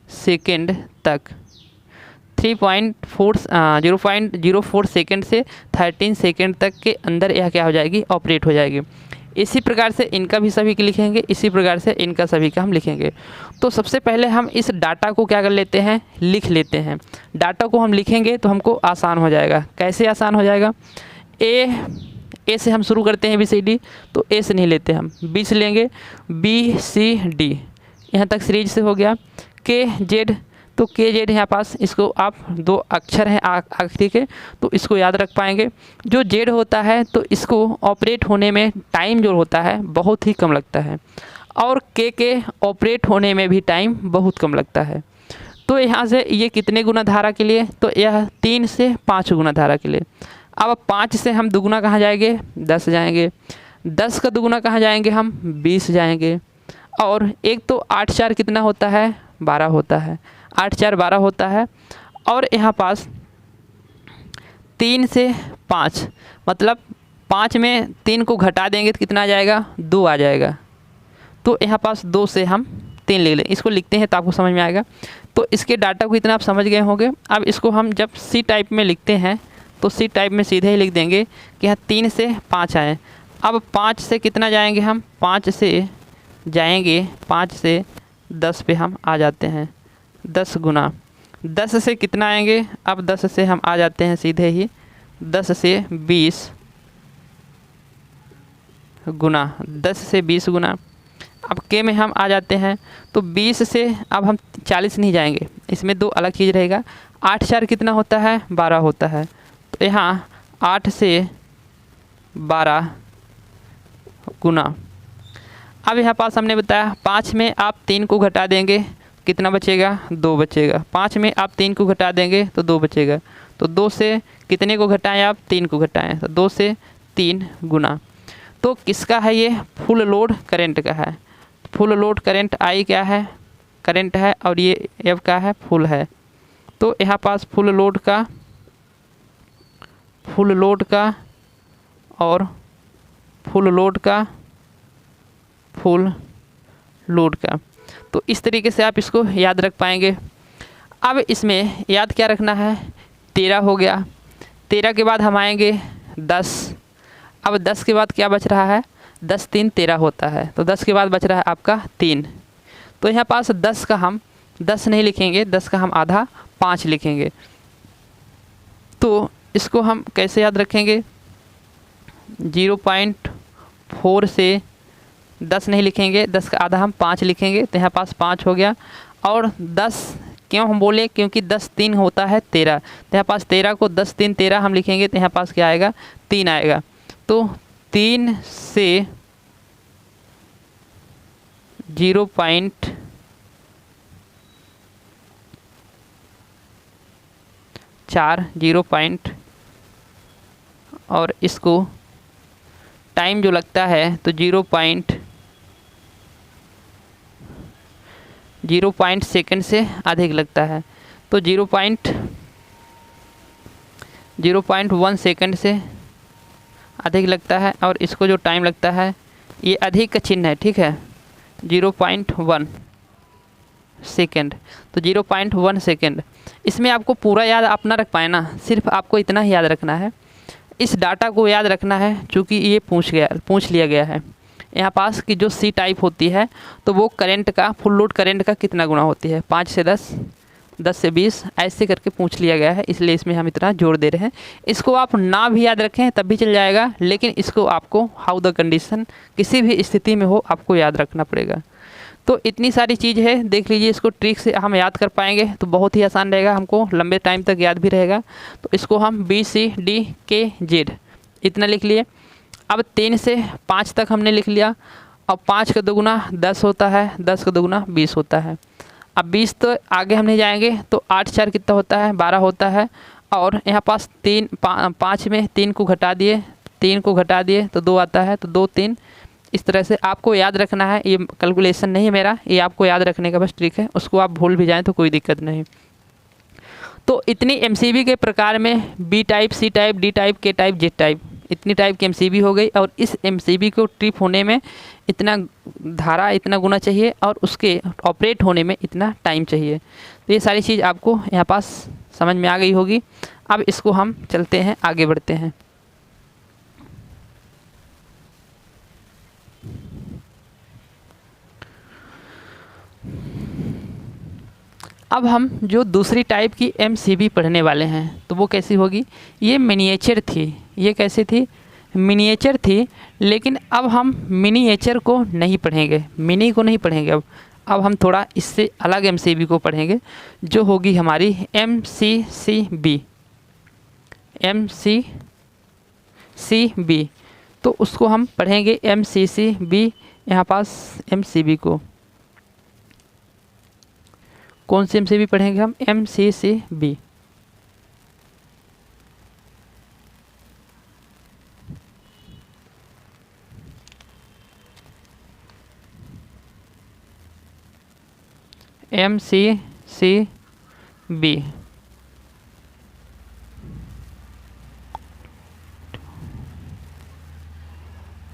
सेकंड तक, 0.04 सेकंड से 13 सेकंड तक के अंदर यह क्या हो जाएगी, ऑपरेट हो जाएगी। इसी प्रकार से इनका भी सभी के लिखेंगे, इसी प्रकार से इनका सभी का हम लिखेंगे। तो सबसे पहले हम इस डाटा को क्या कर लेते हैं, लिख लेते हैं। डाटा को हम लिखेंगे तो हमको आसान हो जाएगा। कैसे आसान हो जाएगा, ए से हम शुरू करते हैं ABCD, तो ए से नहीं लेते हम, बी से लेंगे, BCD यहाँ तक सीरीज से हो गया। KZ, तो KZ यहाँ पास, इसको आप 2 अक्षर हैं आखिरी के तो इसको याद रख पाएंगे। जो Z होता है तो इसको ऑपरेट होने में टाइम जो होता है बहुत ही कम लगता है और के ऑपरेट होने में भी टाइम बहुत कम लगता है। तो यहाँ से ये कितने गुना धारा के लिए, तो यह 3 से 5 गुना धारा के लिए। अब 5 से हम दुगुना कहाँ जाएंगे, 10 जाएंगे, 10 का दुगुना कहाँ जाएंगे हम, 20 जाएंगे। और एक तो 8 4 कितना होता है, 12 होता है, 8 4 12 होता है। और यहाँ पास 3 से 5, मतलब 5 में 3 को घटा देंगे तो कितना आ जाएगा, 2 आ जाएगा। तो यहाँ पास 2 से हम 3 ले लें, इसको लिखते हैं तो आपको समझ में आएगा। तो इसके डाटा को इतना आप समझ गए होंगे। अब इसको हम जब सी टाइप में लिखते हैं तो सी टाइप में सीधे ही लिख देंगे कि यहाँ 3 से 5 आए। अब 5 से कितना जाएंगे हम, 5 से जाएंगे, 5 से 10 पे हम आ जाते हैं, 10 गुना 10 से कितना आएंगे, अब 10 से हम आ जाते हैं सीधे ही 10 से 20 गुना, 10 से 20 गुना। अब के में हम आ जाते हैं तो 20 से अब हम 40 नहीं जाएंगे, इसमें 2 अलग चीज़ रहेगा। 8 4 कितना होता है, 12 होता है। तो यहाँ 8 से 12 गुना। अब यहाँ पास हमने बताया 5 में आप 3 को घटा देंगे, कितना बचेगा, 2 बचेगा। 5 में आप 3 को घटा देंगे तो 2 बचेगा। तो 2 से कितने को घटाएं आप, 3 को घटाएं, तो 2 से 3 गुना। तो किसका है ये, फुल लोड करंट का है। फुल लोड करंट आई क्या है, करंट है, और ये एफ का है, फुल है। तो यहाँ पास फुल लोड का और फुल लोड का, फुल लोड का। तो इस तरीके से आप इसको याद रख पाएंगे। अब इसमें याद क्या रखना है, 13 हो गया। 13 के बाद हम आएंगे 10। अब 10 के बाद क्या बच रहा है, 10 3 13 होता है। तो 10 के बाद बच रहा है आपका 3। तो यहाँ पास 10 का हम 10 नहीं लिखेंगे, 10 का हम आधा 5 लिखेंगे। तो इसको हम कैसे याद रखेंगे, 0.4 से 10 नहीं लिखेंगे, 10 का आधा हम 5 लिखेंगे। तो यहाँ पास 5 हो गया। और 10 क्यों हम बोले, क्योंकि 10 3 होता है 13। तो यहाँ पास 13 को 10 3 13 हम लिखेंगे तो यहाँ पास क्या आएगा, 3 आएगा। तो 3 से 0.4 और इसको टाइम जो लगता है तो 0.0 सेकंड से अधिक लगता है। तो 0.1 सेकंड से अधिक लगता है। और इसको जो टाइम लगता है ये अधिक का चिन्ह है, ठीक है, 0.1 सेकंड। तो 0.1 सेकंड। इसमें आपको पूरा याद आप ना रख पाए ना, सिर्फ आपको इतना ही याद रखना है, इस डाटा को याद रखना है, चूँकि ये पूछ लिया गया है यहाँ पास कि जो सी टाइप होती है तो वो करंट का, फुल लोड करंट का कितना गुना होती है, 5 से 10, 10 से 20, ऐसे करके पूछ लिया गया है, इसलिए इसमें हम इतना जोड़ दे रहे हैं। इसको आप ना भी याद रखें तब भी चल जाएगा, लेकिन इसको आपको हाउ द कंडीशन, किसी भी स्थिति में हो आपको याद रखना पड़ेगा। तो इतनी सारी चीज़ है, देख लीजिए, इसको ट्रिक से हम याद कर पाएंगे तो बहुत ही आसान रहेगा, हमको लंबे टाइम तक याद भी रहेगा। तो इसको हम BCDKZ इतना लिख लिए। अब 3 से 5 तक हमने लिख लिया। अब 5 का दोगुना 10 होता है, 10 का दोगुना 20 होता है। अब 20 तो आगे हम नहीं जाएंगे, तो 8 4 कितना होता है, 12 होता है। और यहाँ पास 5 में 3 को घटा दिए, 3 को घटा दिए तो 2 आता है, तो 2 3, इस तरह से आपको याद रखना है। ये कैलकुलेशन नहीं है मेरा, ये आपको याद रखने का बस ट्रिक है, उसको आप भूल भी जाएँ तो कोई दिक्कत नहीं। तो इतनी MCB के प्रकार में B type, C type, D type, K type, Z type, इतनी टाइप की MCB हो गई। और इस MCB को ट्रिप होने में इतना धारा, इतना गुना चाहिए, और उसके ऑपरेट होने में इतना टाइम चाहिए। तो ये सारी चीज़ आपको यहाँ पास समझ में आ गई होगी। अब इसको हम चलते हैं, आगे बढ़ते हैं। अब हम जो दूसरी टाइप की MCB पढ़ने वाले हैं तो वो कैसी होगी, ये मिनिएचर थी। ये कैसी थी, मिनिएचर थी। लेकिन अब हम मिनिएचर को नहीं पढ़ेंगे, मिनी को नहीं पढ़ेंगे। अब हम थोड़ा इससे अलग MCB को पढ़ेंगे, जो होगी हमारी MCCB। तो उसको हम पढ़ेंगे MCCB। यहाँ पास MCB को कौन सी MCB पढ़ेंगे हम, MCCB। MCCB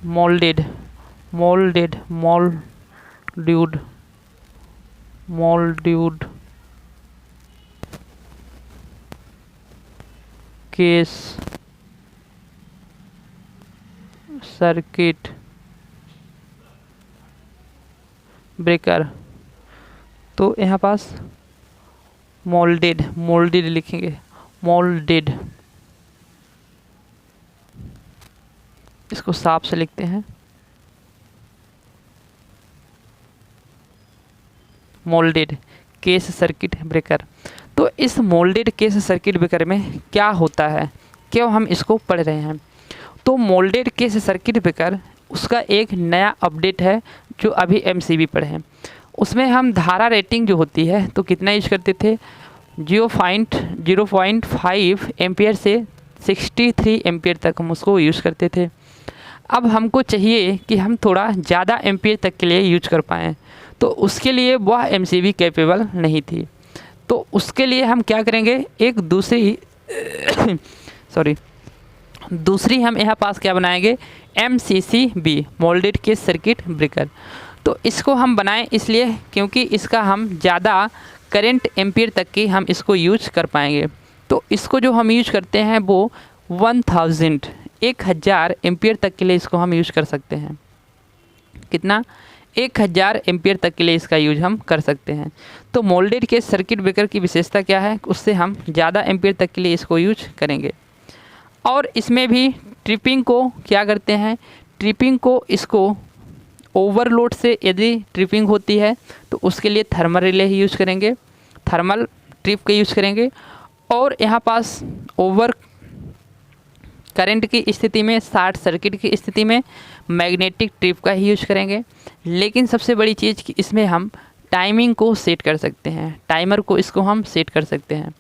moulded case circuit breaker. तो यहाँ पास मोल्डेड लिखेंगे, मोल्डेड, इसको साफ से लिखते हैं, मोल्डेड केस सर्किट ब्रेकर। तो इस मोल्डेड केस सर्किट ब्रेकर में क्या होता है, क्यों हम इसको पढ़ रहे हैं? तो मोल्डेड केस सर्किट ब्रेकर उसका एक नया अपडेट है जो अभी MCB पर है। उसमें हम धारा रेटिंग जो होती है तो कितना यूज करते थे, 0.5 एम्पियर से 63 एम्पियर तक हम उसको यूज़ करते थे। अब हमको चाहिए कि हम थोड़ा ज़्यादा एम्पियर तक के लिए यूज कर पाएँ, तो उसके लिए वह MCB कैपेबल नहीं थी। तो उसके लिए हम क्या करेंगे, एक दूसरी दूसरी हम यहाँ पास क्या बनाएंगे, MCCB moulded case circuit breaker. तो इसको हम बनाएं इसलिए क्योंकि इसका हम ज़्यादा करंट एम्पियर तक की हम इसको यूज कर पाएंगे। तो इसको जो हम यूज करते हैं वो 1000 एम्पियर तक के लिए इसको हम यूज कर सकते हैं। कितना, 1000 एम्पियर तक के लिए इसका यूज हम कर सकते हैं। तो मोल्डेड केस सर्किट ब्रेकर की विशेषता क्या है, उससे हम ज़्यादा एम्पियर तक के लिए इसको यूज करेंगे। और इसमें भी ट्रिपिंग को क्या करते हैं, ट्रिपिंग को इसको ओवरलोड से यदि ट्रिपिंग होती है तो उसके लिए थर्मल रिले ही यूज़ करेंगे, थर्मल ट्रिप का यूज़ करेंगे। और यहाँ पास ओवर करंट की स्थिति में, शॉर्ट सर्किट की स्थिति में मैग्नेटिक ट्रिप का ही यूज़ करेंगे। लेकिन सबसे बड़ी चीज़ कि इसमें हम टाइमिंग को सेट कर सकते हैं, टाइमर को इसको हम सेट कर सकते हैं।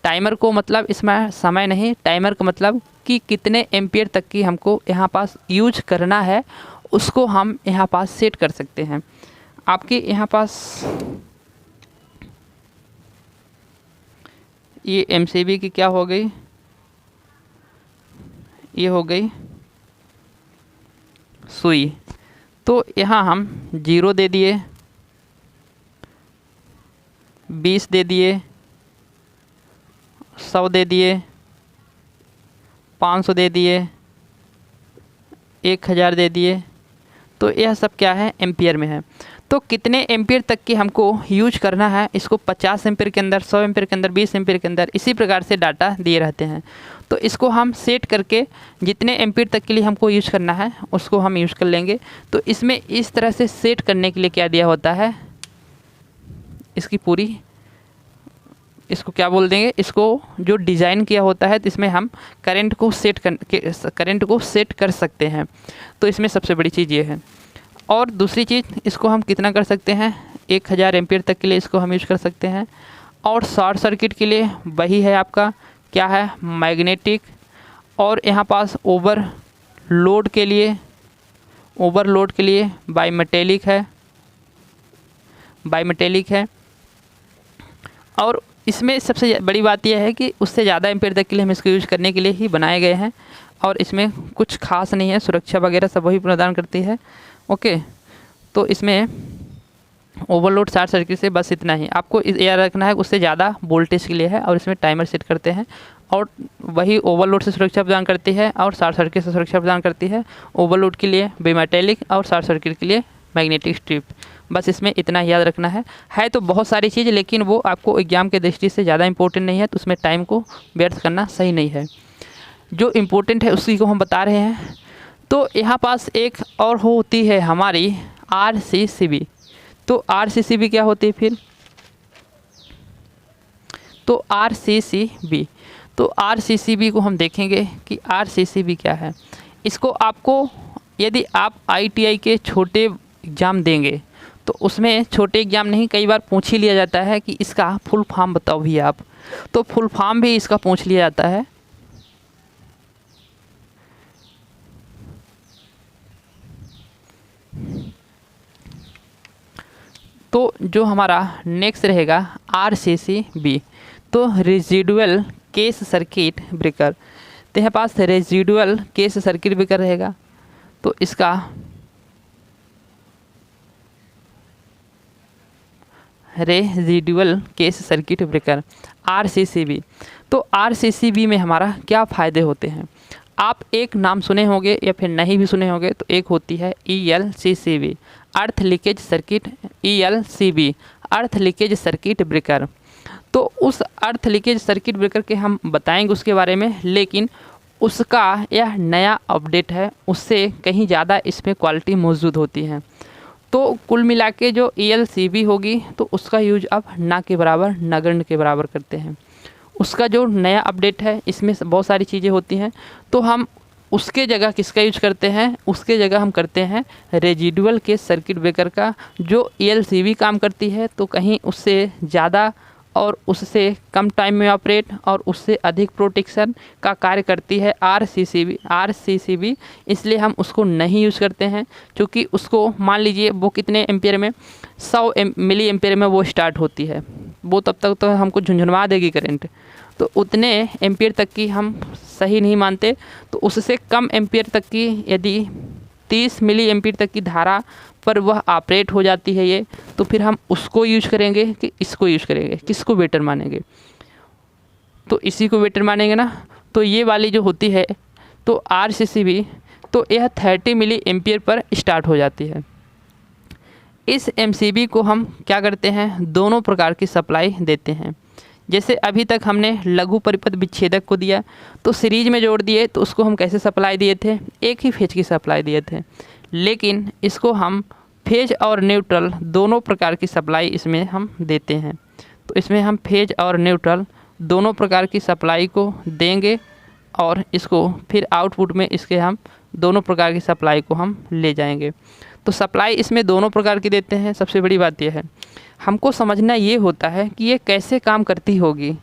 टाइमर को मतलब इसमें समय नहीं, टाइमर का मतलब कि कितने एम्पियर तक की हमको यहाँ पास यूज करना है उसको हम यहाँ पास सेट कर सकते हैं। आपके यहाँ पास ये MCB की क्या हो गई, ये हो गई सुई। तो यहाँ हम 0 दे दिए, 20 दे दिए, 100 दे दिए, 500 दे दिए, 1000 दे दिए। तो यह सब क्या है, एम्पियर में है। तो कितने एम्पियर तक की हमको यूज करना है, इसको 50 एम्पियर के अंदर, 100 एम्पियर के अंदर, 20 एम्पियर के अंदर, इसी प्रकार से डाटा दिए रहते हैं। तो इसको हम सेट करके जितने एम्पियर तक के लिए हमको यूज करना है उसको हम यूज कर लेंगे। तो इसमें इस तरह से सेट करने के लिए क्या दिया होता है, इसकी पूरी, इसको क्या बोल देंगे, इसको जो डिज़ाइन किया होता है तो इसमें हम करंट को सेट कर सकते हैं। तो इसमें सबसे बड़ी चीज़ ये है। और दूसरी चीज़, इसको हम कितना कर सकते हैं, 1000 एम्पियर तक के लिए इसको हम यूज कर सकते हैं। और शॉर्ट सर्किट के लिए वही है आपका, क्या है, मैग्नेटिक। और यहाँ पास ओवरलोड के लिए बाईमेटेलिक है। और इसमें सबसे बड़ी बात यह है कि उससे ज़्यादा एम्पियर तक के लिए हम इसको यूज करने के लिए ही बनाए गए हैं। और इसमें कुछ खास नहीं है, सुरक्षा वगैरह सब वही प्रदान करती है। ओके, तो इसमें ओवरलोड शॉर्ट सर्किट से बस इतना ही आपको याद रखना है, उससे ज़्यादा वोल्टेज के लिए है। और इसमें टाइमर सेट करते हैं, और वही ओवरलोड से सुरक्षा प्रदान करती है और शॉर्ट सर्किट से सुरक्षा प्रदान करती है। ओवरलोड के लिए बाईमेटेलिक और शॉर्ट सर्किट के लिए मैग्नेटिक स्ट्रिप। बस इसमें इतना याद रखना है तो बहुत सारी चीज़, लेकिन वो आपको एग्जाम के दृष्टि से ज़्यादा इंपॉर्टेंट नहीं है, तो उसमें टाइम को व्यर्थ करना सही नहीं है। जो इम्पोर्टेंट है उसी को हम बता रहे हैं। तो यहाँ पास एक और होती है हमारी RCCB। तो RCCB क्या होती है फिर, तो RCCB को हम देखेंगे कि RCCB क्या है। इसको आपको, यदि आप ITI के छोटे एग्ज़ाम देंगे तो उसमें छोटे एग्ज़ाम नहीं, कई बार पूछ ही लिया जाता है कि इसका फुल फॉर्म बताओ भी आप, तो फुल फॉर्म भी इसका पूछ लिया जाता है। तो जो हमारा नेक्स्ट रहेगा RCCB, तो रेजिडुअल केस सर्किट ब्रेकर। तो यहाँ पास रेजिडुअल केस सर्किट ब्रेकर रहेगा, तो इसका residual case circuit breaker RCCB। तो RCCB में हमारा क्या फ़ायदे होते हैं, आप एक नाम सुने होंगे या फिर नहीं भी सुने होंगे। तो एक होती है ELCCB, अर्थ लीकेज सर्किट, ELCB अर्थ लीकेज सर्किट ब्रेकर। तो उस अर्थ लीकेज सर्किट ब्रेकर के हम बताएंगे उसके बारे में, लेकिन उसका यह नया अपडेट है, उससे कहीं ज़्यादा इसमें क्वालिटी मौजूद होती है। तो कुल मिला के जो ELCB होगी तो उसका यूज अब ना के बराबर नगण्य के बराबर करते हैं। उसका जो नया अपडेट है इसमें बहुत सारी चीज़ें होती हैं, तो हम उसके जगह किसका यूज करते हैं, उसके जगह हम करते हैं रेजिडुअल के सर्किट ब्रेकर का। जो ELCB काम करती है तो कहीं उससे ज़्यादा और उससे कम टाइम में ऑपरेट और उससे अधिक प्रोटेक्शन का कार्य करती है RCCB। इसलिए हम उसको नहीं यूज़ करते हैं, क्योंकि उसको मान लीजिए वो कितने एम्पियर में, 100 मिली एम्पियर में वो स्टार्ट होती है, वो तब तक तो हमको झुंझुनवा देगी करंट, तो उतने एम्पियर तक की हम सही नहीं मानते। तो उससे कम एम्पियर तक की यदि 30 मिली एम्पियर तक की धारा पर वह ऑपरेट हो जाती है ये, तो फिर हम उसको यूज करेंगे कि इसको यूज करेंगे, किसको बेटर मानेंगे, तो इसी को बेटर मानेंगे ना। तो ये वाली जो होती है तो RCCB, तो यह 30 मिली एम्पियर पर स्टार्ट हो जाती है। इस MCB को हम क्या करते हैं, दोनों प्रकार की सप्लाई देते हैं। जैसे अभी तक हमने लघु परिपथ विच्छेदक को दिया, तो सीरीज में जोड़ दिए, तो उसको हम कैसे सप्लाई दिए थे, एक ही फेज की सप्लाई दिए थे। लेकिन इसको हम फेज और न्यूट्रल दोनों प्रकार की सप्लाई इसमें हम देते हैं। तो इसमें हम फेज और न्यूट्रल दोनों प्रकार की सप्लाई को देंगे और इसको फिर आउटपुट में इसके हम दोनों प्रकार की सप्लाई को हम ले जाएंगे। तो सप्लाई इसमें दोनों प्रकार की देते हैं। सबसे बड़ी बात यह है, हमको समझना ये होता है कि ये कैसे काम करती होगी,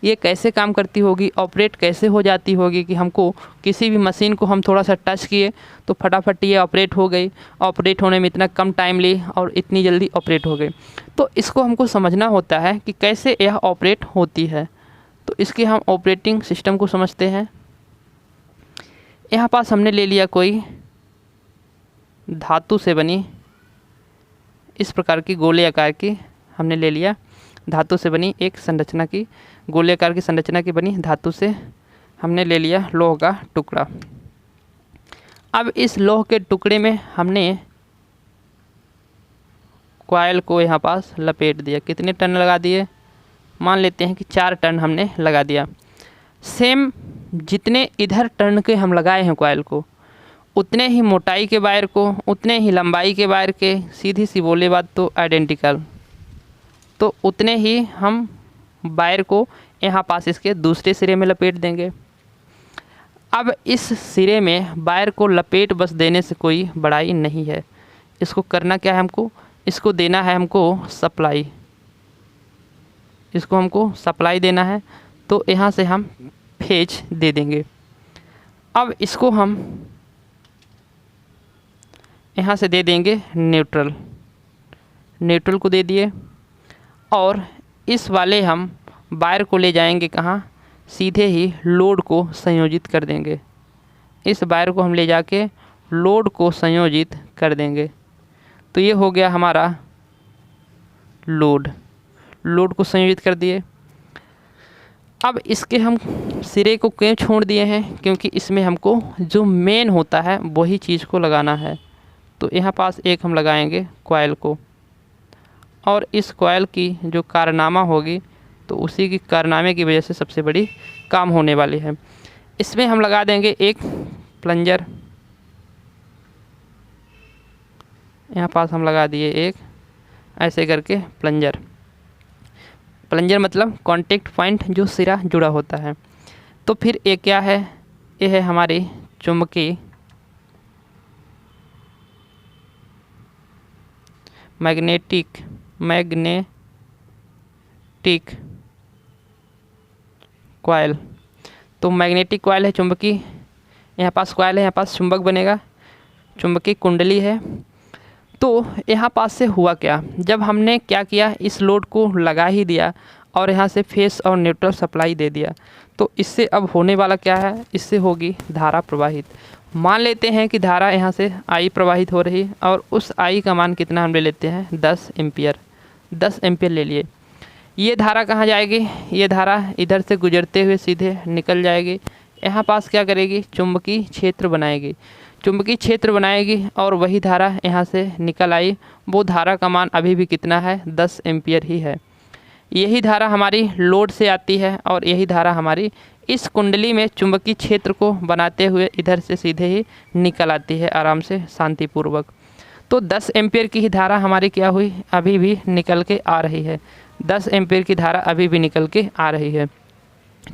ये कैसे काम करती होगी, ऑपरेट कैसे हो जाती होगी, कि हमको किसी भी मशीन को हम थोड़ा सा टच किए तो फटाफट ये ऑपरेट हो गई, ऑपरेट होने में इतना कम टाइम ली और इतनी जल्दी ऑपरेट हो गई। तो इसको हमको समझना होता है कि कैसे यह ऑपरेट होती है। तो इसके हम ऑपरेटिंग सिस्टम को समझते हैं। यहाँ पास हमने ले लिया कोई धातु से बनी इस प्रकार की गोले आकार की, हमने ले लिया धातु से बनी एक संरचना की, गोले आकार की संरचना की बनी धातु से हमने ले लिया लौह का टुकड़ा। अब इस लौह के टुकड़े में हमने कॉइल को यहाँ पास लपेट दिया। कितने टन लगा दिए, मान लेते हैं कि 4 टन हमने लगा दिया। सेम जितने इधर टर्न के हम लगाए हैं कॉइल को, उतने ही मोटाई के वायर को, उतने ही लंबाई के वायर के, सीधी सी बोले बात तो आइडेंटिकल, तो उतने ही हम वायर को यहाँ पास इसके दूसरे सिरे में लपेट देंगे। अब इस सिरे में वायर को लपेट बस देने से कोई बड़ाई नहीं है। इसको करना क्या है, हमको इसको देना है हमको सप्लाई, इसको हमको सप्लाई देना है। तो यहाँ से हम फेज दे देंगे। अब इसको हम यहाँ से दे देंगे न्यूट्रल, न्यूट्रल को दे दिए और इस वाले हम वायर को ले जाएंगे कहाँ, सीधे ही लोड को संयोजित कर देंगे। इस वायर को हम ले जाके लोड को संयोजित कर देंगे। तो ये हो गया हमारा लोड, लोड को संयोजित कर दिए। अब इसके हम सिरे को क्यों छोड़ दिए हैं, क्योंकि इसमें हमको जो मेन होता है वही चीज़ को लगाना है। तो यहाँ पास एक हम लगाएंगे कॉइल को, और इस कॉइल की जो कारनामा होगी तो उसी की कारनामे की वजह से सबसे बड़ी काम होने वाली है। इसमें हम लगा देंगे एक प्लंजर, यहाँ पास हम लगा दिए एक ऐसे करके प्लंजर। प्लंजर मतलब कांटेक्ट पॉइंट जो सिरा जुड़ा होता है। तो फिर ये क्या है, ये है हमारी चुंबकीय मैग्नेटिक कॉइल। तो मैग्नेटिक कॉइल है चुंबकीय, यहाँ पास कॉइल है, यहाँ पास चुंबक बनेगा, चुंबकीय कुंडली है। तो यहाँ पास से हुआ क्या, जब हमने क्या किया, इस लोड को लगा ही दिया और यहाँ से फेस और न्यूट्रल सप्लाई दे दिया, तो इससे अब होने वाला क्या है, इससे होगी धारा प्रवाहित। मान लेते हैं कि धारा यहाँ से आई प्रवाहित हो रही और उस आई का मान कितना हम ले लेते हैं, 10 एम्पियर। 10 एम्पियर ले लिए। ये धारा कहाँ जाएगी, ये धारा इधर से गुजरते हुए सीधे निकल जाएगी, यहाँ पास क्या करेगी, चुंबकीय क्षेत्र बनाएगी। चुंबकीय क्षेत्र बनाएगी और वही धारा यहाँ से निकल आई, वो धारा का मान अभी भी कितना है, 10 एम्पियर ही है। यही धारा हमारी लोड से आती है और यही धारा हमारी इस कुंडली में चुंबकीय क्षेत्र को बनाते हुए इधर से सीधे ही निकल आती है आराम से, शांतिपूर्वक। तो 10 एम्पियर की ही धारा हमारी क्या हुई, अभी भी निकल के आ रही है। 10 एम्पियर की धारा अभी भी निकल के आ रही है।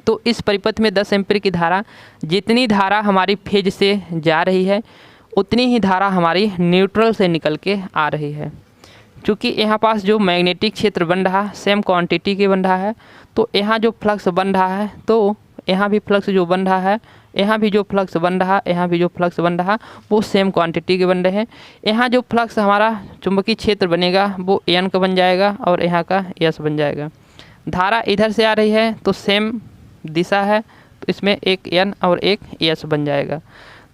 तो इस परिपथ में 10 एम्पियर की धारा, जितनी धारा हमारी फेज से जा रही है उतनी ही धारा हमारी न्यूट्रल से निकल के आ रही है। क्योंकि यहाँ पास जो मैग्नेटिक क्षेत्र बन रहा है सेम क्वांटिटी के बन रहा है, तो यहाँ जो फ्लक्स बन रहा है, तो यहाँ भी फ्लक्स जो बन रहा है, यहाँ भी जो फ्लक्स बन रहा, यहाँ भी जो फ्लक्स बन रहा, वो सेम क्वांटिटी के बन रहे हैं। यहाँ जो फ्लक्स हमारा चुंबकीय क्षेत्र बनेगा वो एन का बन जाएगा और यहाँ का एस बन जाएगा। धारा इधर से आ रही है तो सेम दिशा है, तो इसमें एक एन और एक एस बन जाएगा।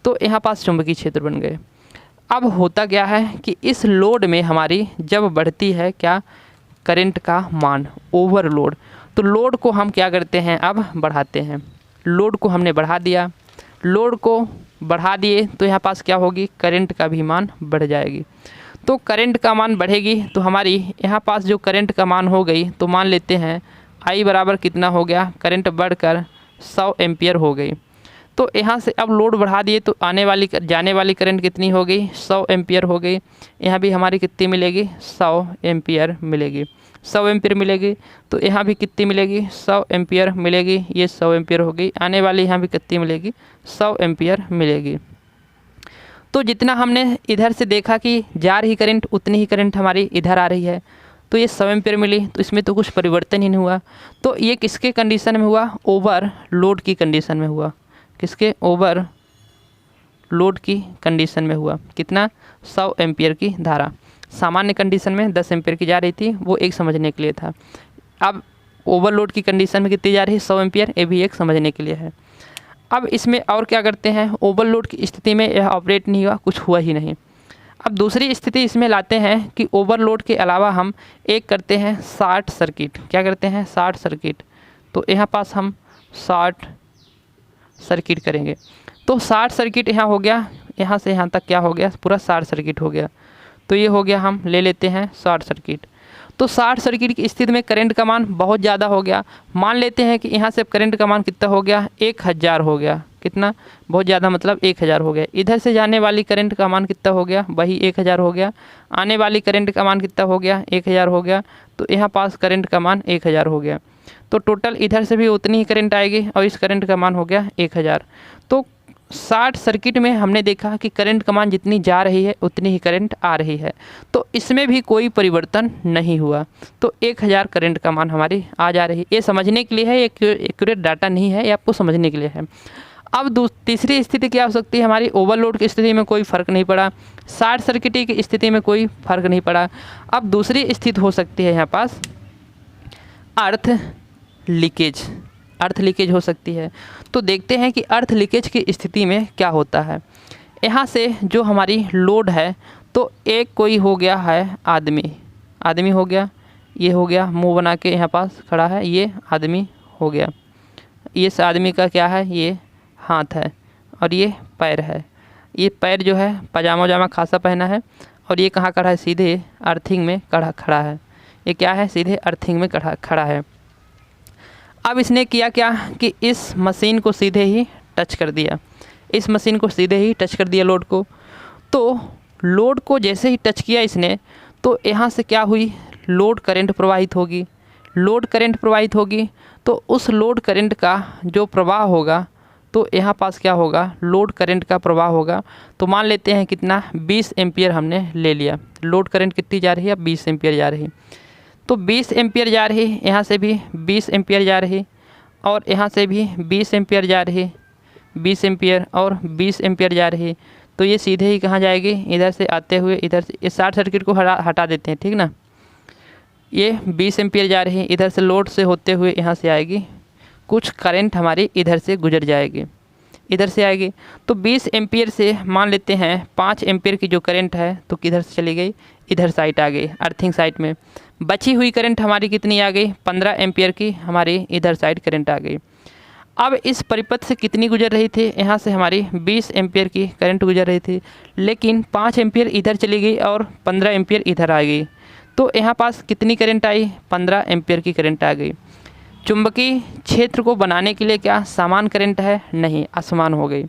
तो यहाँ पास चुंबकीय क्षेत्र बन गए। अब होता क्या है कि इस लोड में हमारी जब बढ़ती है क्या, करंट का मान, ओवरलोड, तो लोड को हम क्या करते हैं, अब बढ़ाते हैं। लोड को हमने बढ़ा दिया, लोड को बढ़ा दिए तो यहाँ पास क्या होगी, करंट का भी मान बढ़ जाएगी। तो करंट का मान बढ़ेगी तो हमारी यहाँ पास जो करंट का मान हो गई, तो मान लेते हैं आई बराबर कितना हो गया, करंट बढ़कर 100 एम्पियर हो गई। तो यहाँ से अब लोड बढ़ा दिए तो जाने वाली करंट कितनी हो गई, 100 एम्पियर हो गई। यहाँ भी हमारी कितनी मिलेगी, 100 एम्पियर मिलेगी। 100 एम्पियर मिलेगी तो यहाँ भी कितनी मिलेगी, 100 एम्पियर मिलेगी। ये 100 एम्पियर हो गई। आने वाली यहाँ भी कितनी मिलेगी, 100 एम्पियर मिलेगी। तो जितना हमने इधर से देखा कि जा रही करंट उतनी ही करंट हमारी इधर आ रही है, तो ये 100 एम्पियर मिली, तो इसमें तो कुछ परिवर्तन ही नहीं हुआ। तो ये किसके कंडीशन में हुआ, ओवर लोड की कंडीशन में हुआ। किसके, ओवर लोड की कंडीशन में हुआ। कितना, 100 एम्पियर की धारा। सामान्य कंडीशन में 10 एम्पियर की जा रही थी, वो एक समझने के लिए था। अब ओवरलोड की कंडीशन में कितनी जा रही है, 100 एम्पियर, ये भी एक समझने के लिए है। अब इसमें और क्या करते हैं, ओवरलोड की स्थिति में यह ऑपरेट नहीं हुआ, कुछ हुआ ही नहीं। अब दूसरी स्थिति इसमें लाते हैं कि ओवरलोड के अलावा हम एक करते हैं शॉर्ट सर्किट। क्या करते हैं, शॉर्ट सर्किट। तो यहाँ पास हम शॉर्ट सर्किट करेंगे। तो शॉर्ट सर्किट यहाँ हो गया, यहाँ से यहाँ तक क्या हो गया, पूरा शॉर्ट सर्किट हो गया। तो ये हो गया, हम ले लेते हैं शॉर्ट सर्किट। तो शॉर्ट सर्किट की स्थिति में करंट का मान बहुत ज़्यादा हो गया। मान लेते हैं कि यहाँ से करंट का मान कितना हो गया, 1000 हो गया। कितना, बहुत ज़्यादा, मतलब 1000 हो गया। इधर से जाने वाली करंट का मान कितना हो गया, वही 1000 हो गया। आने वाली करंट का मान कितना हो गया, 1000 हो गया। तो यहाँ पास करंट का मान 1000 हो गया। तो टोटल इधर से भी उतनी ही करंट आएगी और इस करंट का मान हो गया 1000। तो शॉर्ट सर्किट में हमने देखा कि करंट का मान जितनी जा रही है उतनी ही करंट आ रही है, तो इसमें भी कोई परिवर्तन नहीं हुआ। तो 1000 करंट का मान हमारी आ जा रही है। ये समझने के लिए है, ये एक्यूरेट डाटा नहीं है, ये आपको समझने के लिए है। अब तीसरी स्थिति क्या हो सकती है हमारी, ओवरलोड की स्थिति में कोई फ़र्क नहीं पड़ा, शॉर्ट सर्किट की स्थिति में कोई फ़र्क नहीं पड़ा। अब दूसरी स्थिति हो सकती है यहाँ पास अर्थ लीकेज। अर्थ लीकेज हो सकती है। तो देखते हैं कि अर्थ लीकेज की स्थिति में क्या होता है। यहाँ से जो हमारी लोड है, तो एक कोई हो गया है आदमी हो गया, ये हो गया मुंह बना के यहाँ पास खड़ा है, ये आदमी हो गया। ये इस आदमी का क्या है, ये हाथ है और ये पैर है। ये पैर जो है पजामा वजामा खासा पहना है और ये कहाँ खड़ा है, सीधे अर्थिंग में खड़ा है। ये क्या है, सीधे अर्थिंग में खड़ा है। अब इसने किया क्या कि इस मशीन को सीधे ही टच कर दिया, इस मशीन को सीधे ही टच कर दिया लोड को। तो लोड को जैसे ही टच किया इसने, तो यहाँ से क्या हुई, लोड करंट प्रवाहित होगी। लोड करंट प्रवाहित होगी तो उस लोड करंट का जो प्रवाह होगा, तो यहाँ पास क्या होगा, लोड करंट का प्रवाह होगा। तो मान लेते हैं कितना, 20 एम्पियर हमने ले लिया। लोड करंट कितनी जा रही है, 20 एम्पियर जा रही। तो 20 एम्पियर जा रही, यहाँ से भी 20 एम्पियर जा रही और यहाँ से भी 20 एम्पियर जा रही, 20 एम्पियर और 20 एम्पियर जा रही। तो ये सीधे ही कहाँ जाएगी, इधर से आते हुए इधर से, ये शॉर्ट सर्किट को हटा देते हैं, ठीक ना। ये 20 एम्पियर जा रही है, इधर से लोड से होते हुए यहाँ से आएगी, कुछ करंट हमारी इधर से गुजर जाएगी, इधर से आएगी। तो 20 एम्पियर से मान लेते हैं 5 एम्पियर की जो करंट है तो किधर से चली गई, इधर साइड आ गई, अर्थिंग साइड में। बची हुई करंट हमारी कितनी आ गई, 15 एम्पियर की हमारी इधर साइड करंट आ गई। अब इस परिपथ से कितनी गुजर रही थी, यहाँ से हमारी 20 एम्पियर की करंट गुजर रही थी, लेकिन 5 एम्पियर इधर चली गई और 15 एम्पियर इधर आ गई। तो यहाँ पास कितनी करंट आई, 15 एम्पियर की करंट आ गई। चुंबकीय क्षेत्र को बनाने के लिए क्या समान करंट है, नहीं, असमान हो गई।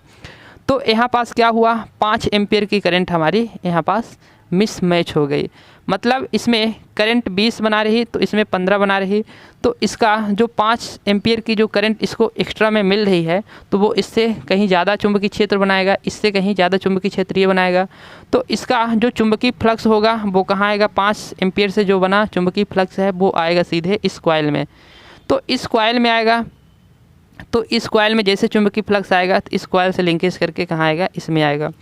तो यहाँ पास क्या हुआ, 5 एम्पियर की करंट हमारी यहाँ पास मिसमैच हो गई। मतलब इसमें करंट 20 बना रही तो इसमें 15 बना रही, तो इसका जो 5 एम्पियर की जो करंट इसको एक्स्ट्रा में मिल रही है तो वो इससे कहीं ज़्यादा चुंबकीय क्षेत्र बनाएगा, इससे कहीं ज़्यादा चुंबकीय क्षेत्र ये बनाएगा। तो इसका जो चुंबकीय फ्लक्स होगा वो कहाँ आएगा, 5 एम्पियर से जो बना चुंबकीय फ्लक्स है वो आएगा सीधे इस कॉइल में। तो इस कॉइल में आएगा, तो इस कॉइल में जैसे चुंबकीय फ्लक्स आएगा तो इस कॉइल से लिंकेज करके कहाँ आएगा, इसमें आएगा।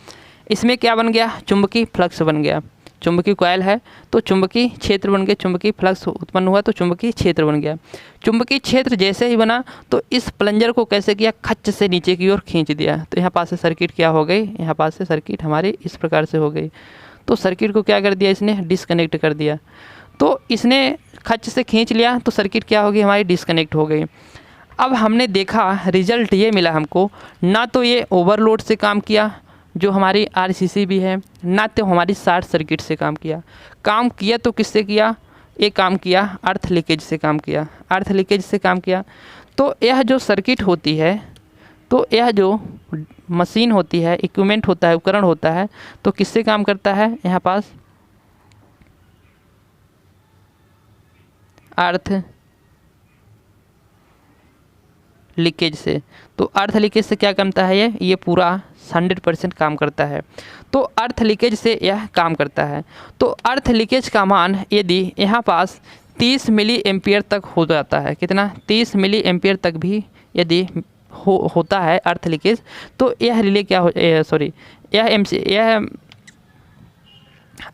इसमें क्या बन गया, चुंबकीय फ्लक्स बन गया। चुंबकीय कॉइल है तो चुंबकीय क्षेत्र बन गया, चुंबकीय फ्लक्स उत्पन्न हुआ तो चुंबकीय क्षेत्र बन गया। चुंबकीय क्षेत्र जैसे ही बना तो इस प्लंजर को कैसे किया, खच्च से नीचे की ओर खींच दिया। तो यहाँ पास से सर्किट क्या हो गई, यहाँ पास से सर्किट हमारी इस प्रकार से हो गई। तो सर्किट को क्या कर दिया, इसने डिसकनेक्ट कर दिया। तो इसने खच्च से खींच लिया तो सर्किट क्या होगी, हमारी डिसकनेक्ट हो गई। अब हमने देखा रिजल्ट ये मिला हमको, ना तो ये ओवरलोड से काम किया जो हमारी RCC भी है, ना तो हमारी शॉर्ट सर्किट से काम किया तो किससे किया, ये काम किया अर्थ लीकेज से काम किया, अर्थ लीकेज से काम किया। तो यह जो सर्किट होती है, तो यह जो मशीन होती है, इक्विपमेंट होता है, उपकरण होता है, तो किससे काम करता है, यहाँ पास अर्थ लीकेज से। तो अर्थ लीकेज से क्या करता है, ये पूरा 100% काम करता है। तो अर्थ लीकेज से यह काम करता है। तो अर्थ लीकेज का मान यदि यहाँ पास 30 मिली एम्पियर तक हो जाता है, कितना, 30 मिली एम्पियर तक भी यदि होता है अर्थ लीकेज, तो यह रिले क्या हो, सॉरी, यह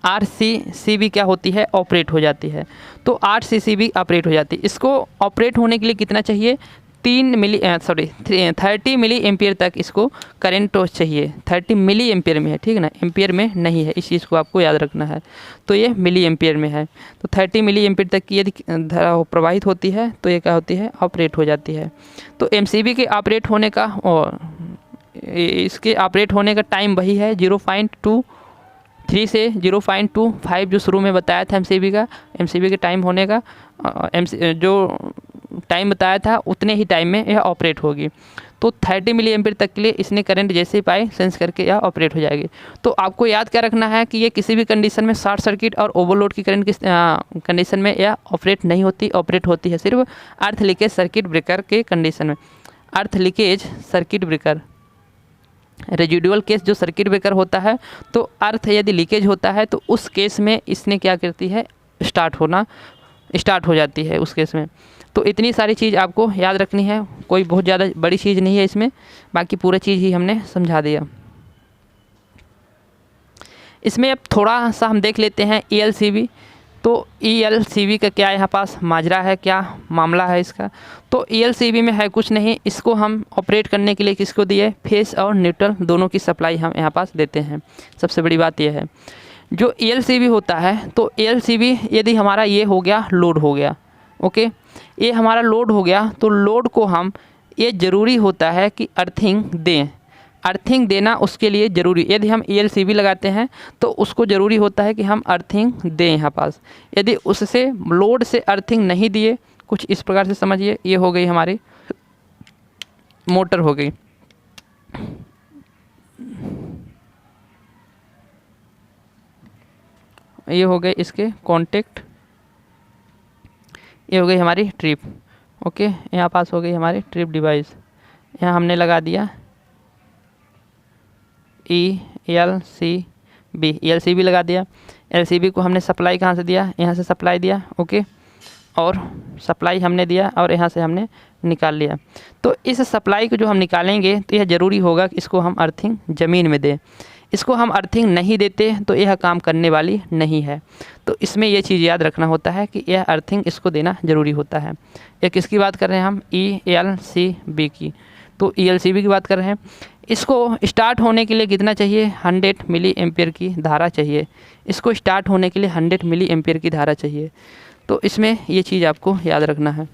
RCCB क्या होती है, ऑपरेट हो जाती है। तो RCCB ऑपरेट हो जाती है। इसको ऑपरेट होने के लिए कितना चाहिए, 30 मिली एम्पियर तक इसको करंट चाहिए। 30 मिली एम्पियर में है, ठीक है ना, एम्पियर में नहीं है, इस चीज़ को आपको याद रखना है। तो ये मिली एम्पियर में है। तो 30 मिली एम्पियर तक की यदि धारा प्रवाहित होती है तो ये क्या होती है, ऑपरेट हो जाती है। तो MCB के ऑपरेट होने का और इसके ऑपरेट होने का टाइम वही है, 0.23 से 0.25 जो शुरू में बताया था MCB के टाइम होने का, जो टाइम बताया था उतने ही टाइम में यह ऑपरेट होगी। तो 30 मिली एम्पियर तक के लिए इसने करंट जैसे ही पाए सेंस करके यह ऑपरेट हो जाएगी। तो आपको याद क्या रखना है कि ये किसी भी कंडीशन में शॉर्ट सर्किट और ओवरलोड की करंट की कंडीशन में यह ऑपरेट नहीं होती, ऑपरेट होती है सिर्फ अर्थ लीकेज सर्किट ब्रेकर के कंडीशन में। अर्थ leakage circuit breaker, residual case जो सर्किट ब्रेकर होता है, तो अर्थ यदि लीकेज होता है तो उस केस में इसने क्या करती है, स्टार्ट हो जाती है उस केस में। तो इतनी सारी चीज़ आपको याद रखनी है, कोई बहुत ज़्यादा बड़ी चीज़ नहीं है इसमें, बाकी पूरा चीज़ ही हमने समझा दिया। इसमें अब थोड़ा सा हम देख लेते हैं ELCB। तो ELCB का क्या यहाँ पास माजरा है, क्या मामला है इसका। तो ELCB में है कुछ नहीं, इसको हम ऑपरेट करने के लिए किसको दिए, फेस और न्यूट्रल दोनों की सप्लाई हम यहाँ पास देते हैं। सबसे बड़ी बात यह है जो ELCB होता है, तो ELCB यदि हमारा ये हो गया, लोड हो गया, ओके, ये हमारा लोड हो गया, तो लोड को हम, ये ज़रूरी होता है कि अर्थिंग दें, अर्थिंग देना उसके लिए ज़रूरी। यदि हम ELCB लगाते हैं तो उसको ज़रूरी होता है कि हम अर्थिंग दें यहाँ पास। यदि उससे लोड से अर्थिंग नहीं दिए, कुछ इस प्रकार से समझिए, ये हो गई हमारी मोटर हो गई, ये हो गए इसके कॉन्टेक्ट, ये हो गई हमारी ट्रिप, ओके, यहाँ पास हो गई हमारी ट्रिप डिवाइस। यहाँ हमने लगा दिया ELCB लगा दिया। LCB को हमने सप्लाई कहाँ से दिया, यहाँ से सप्लाई दिया, ओके, और सप्लाई हमने दिया और यहाँ से हमने निकाल लिया। तो इस सप्लाई को जो हम निकालेंगे तो यह ज़रूरी होगा कि इसको हम अर्थिंग ज़मीन में दें। इसको हम अर्थिंग नहीं देते तो यह काम करने वाली नहीं है। तो इसमें ये चीज़ याद रखना होता है कि यह अर्थिंग इसको देना ज़रूरी होता है। ये किसकी बात कर रहे हैं हम, ELCB की। तो ELCB की बात कर रहे हैं। इसको स्टार्ट होने के लिए कितना चाहिए, 100 मिली एम्पियर की धारा चाहिए। इसको स्टार्ट होने के लिए 100 मिली एम्पियर की धारा चाहिए। तो इसमें ये चीज़ आपको याद रखना है।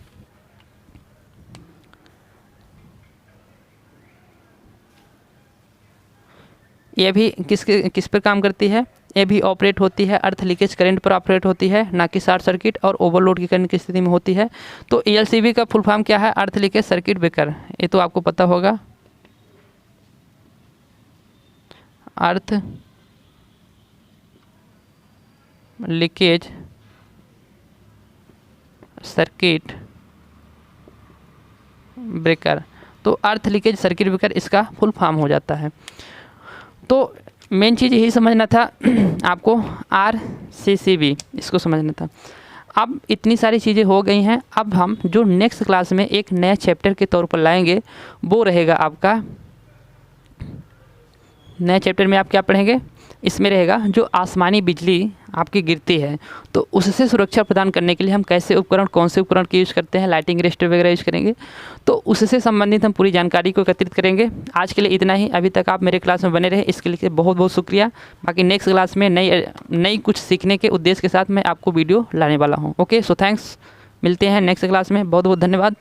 ये भी किस पर काम करती है, ये भी ऑपरेट होती है अर्थ लीकेज करंट पर ऑपरेट होती है, ना कि शॉर्ट सर्किट और ओवरलोड की करंट की स्थिति में होती है। तो ELCB का फुल फॉर्म क्या है, अर्थ लीकेज सर्किट ब्रेकर। ये तो आपको पता होगा, अर्थ लीकेज सर्किट ब्रेकर। तो अर्थ लीकेज सर्किट ब्रेकर इसका फुल फॉर्म हो जाता है। तो मेन चीज़ यही समझना था आपको, RCCB इसको समझना था। अब इतनी सारी चीज़ें हो गई हैं। अब हम जो नेक्स्ट क्लास में एक नया चैप्टर के तौर पर लाएंगे वो रहेगा आपका, नए चैप्टर में आप क्या पढ़ेंगे, इसमें रहेगा जो आसमानी बिजली आपकी गिरती है तो उससे सुरक्षा प्रदान करने के लिए हम कैसे उपकरण, कौन से उपकरण की यूज़ करते हैं, लाइटिंग रेस्टर वगैरह यूज़ करेंगे। तो उससे संबंधित हम पूरी जानकारी को एकत्रित करेंगे। आज के लिए इतना ही। अभी तक आप मेरे क्लास में बने रहे इसके लिए बहुत बहुत शुक्रिया। बाकी नेक्स्ट क्लास में नई कुछ सीखने के उद्देश्य के साथ मैं आपको वीडियो लाने वाला हूँ। Okay, so thanks. मिलते हैं नेक्स्ट क्लास में। बहुत बहुत धन्यवाद।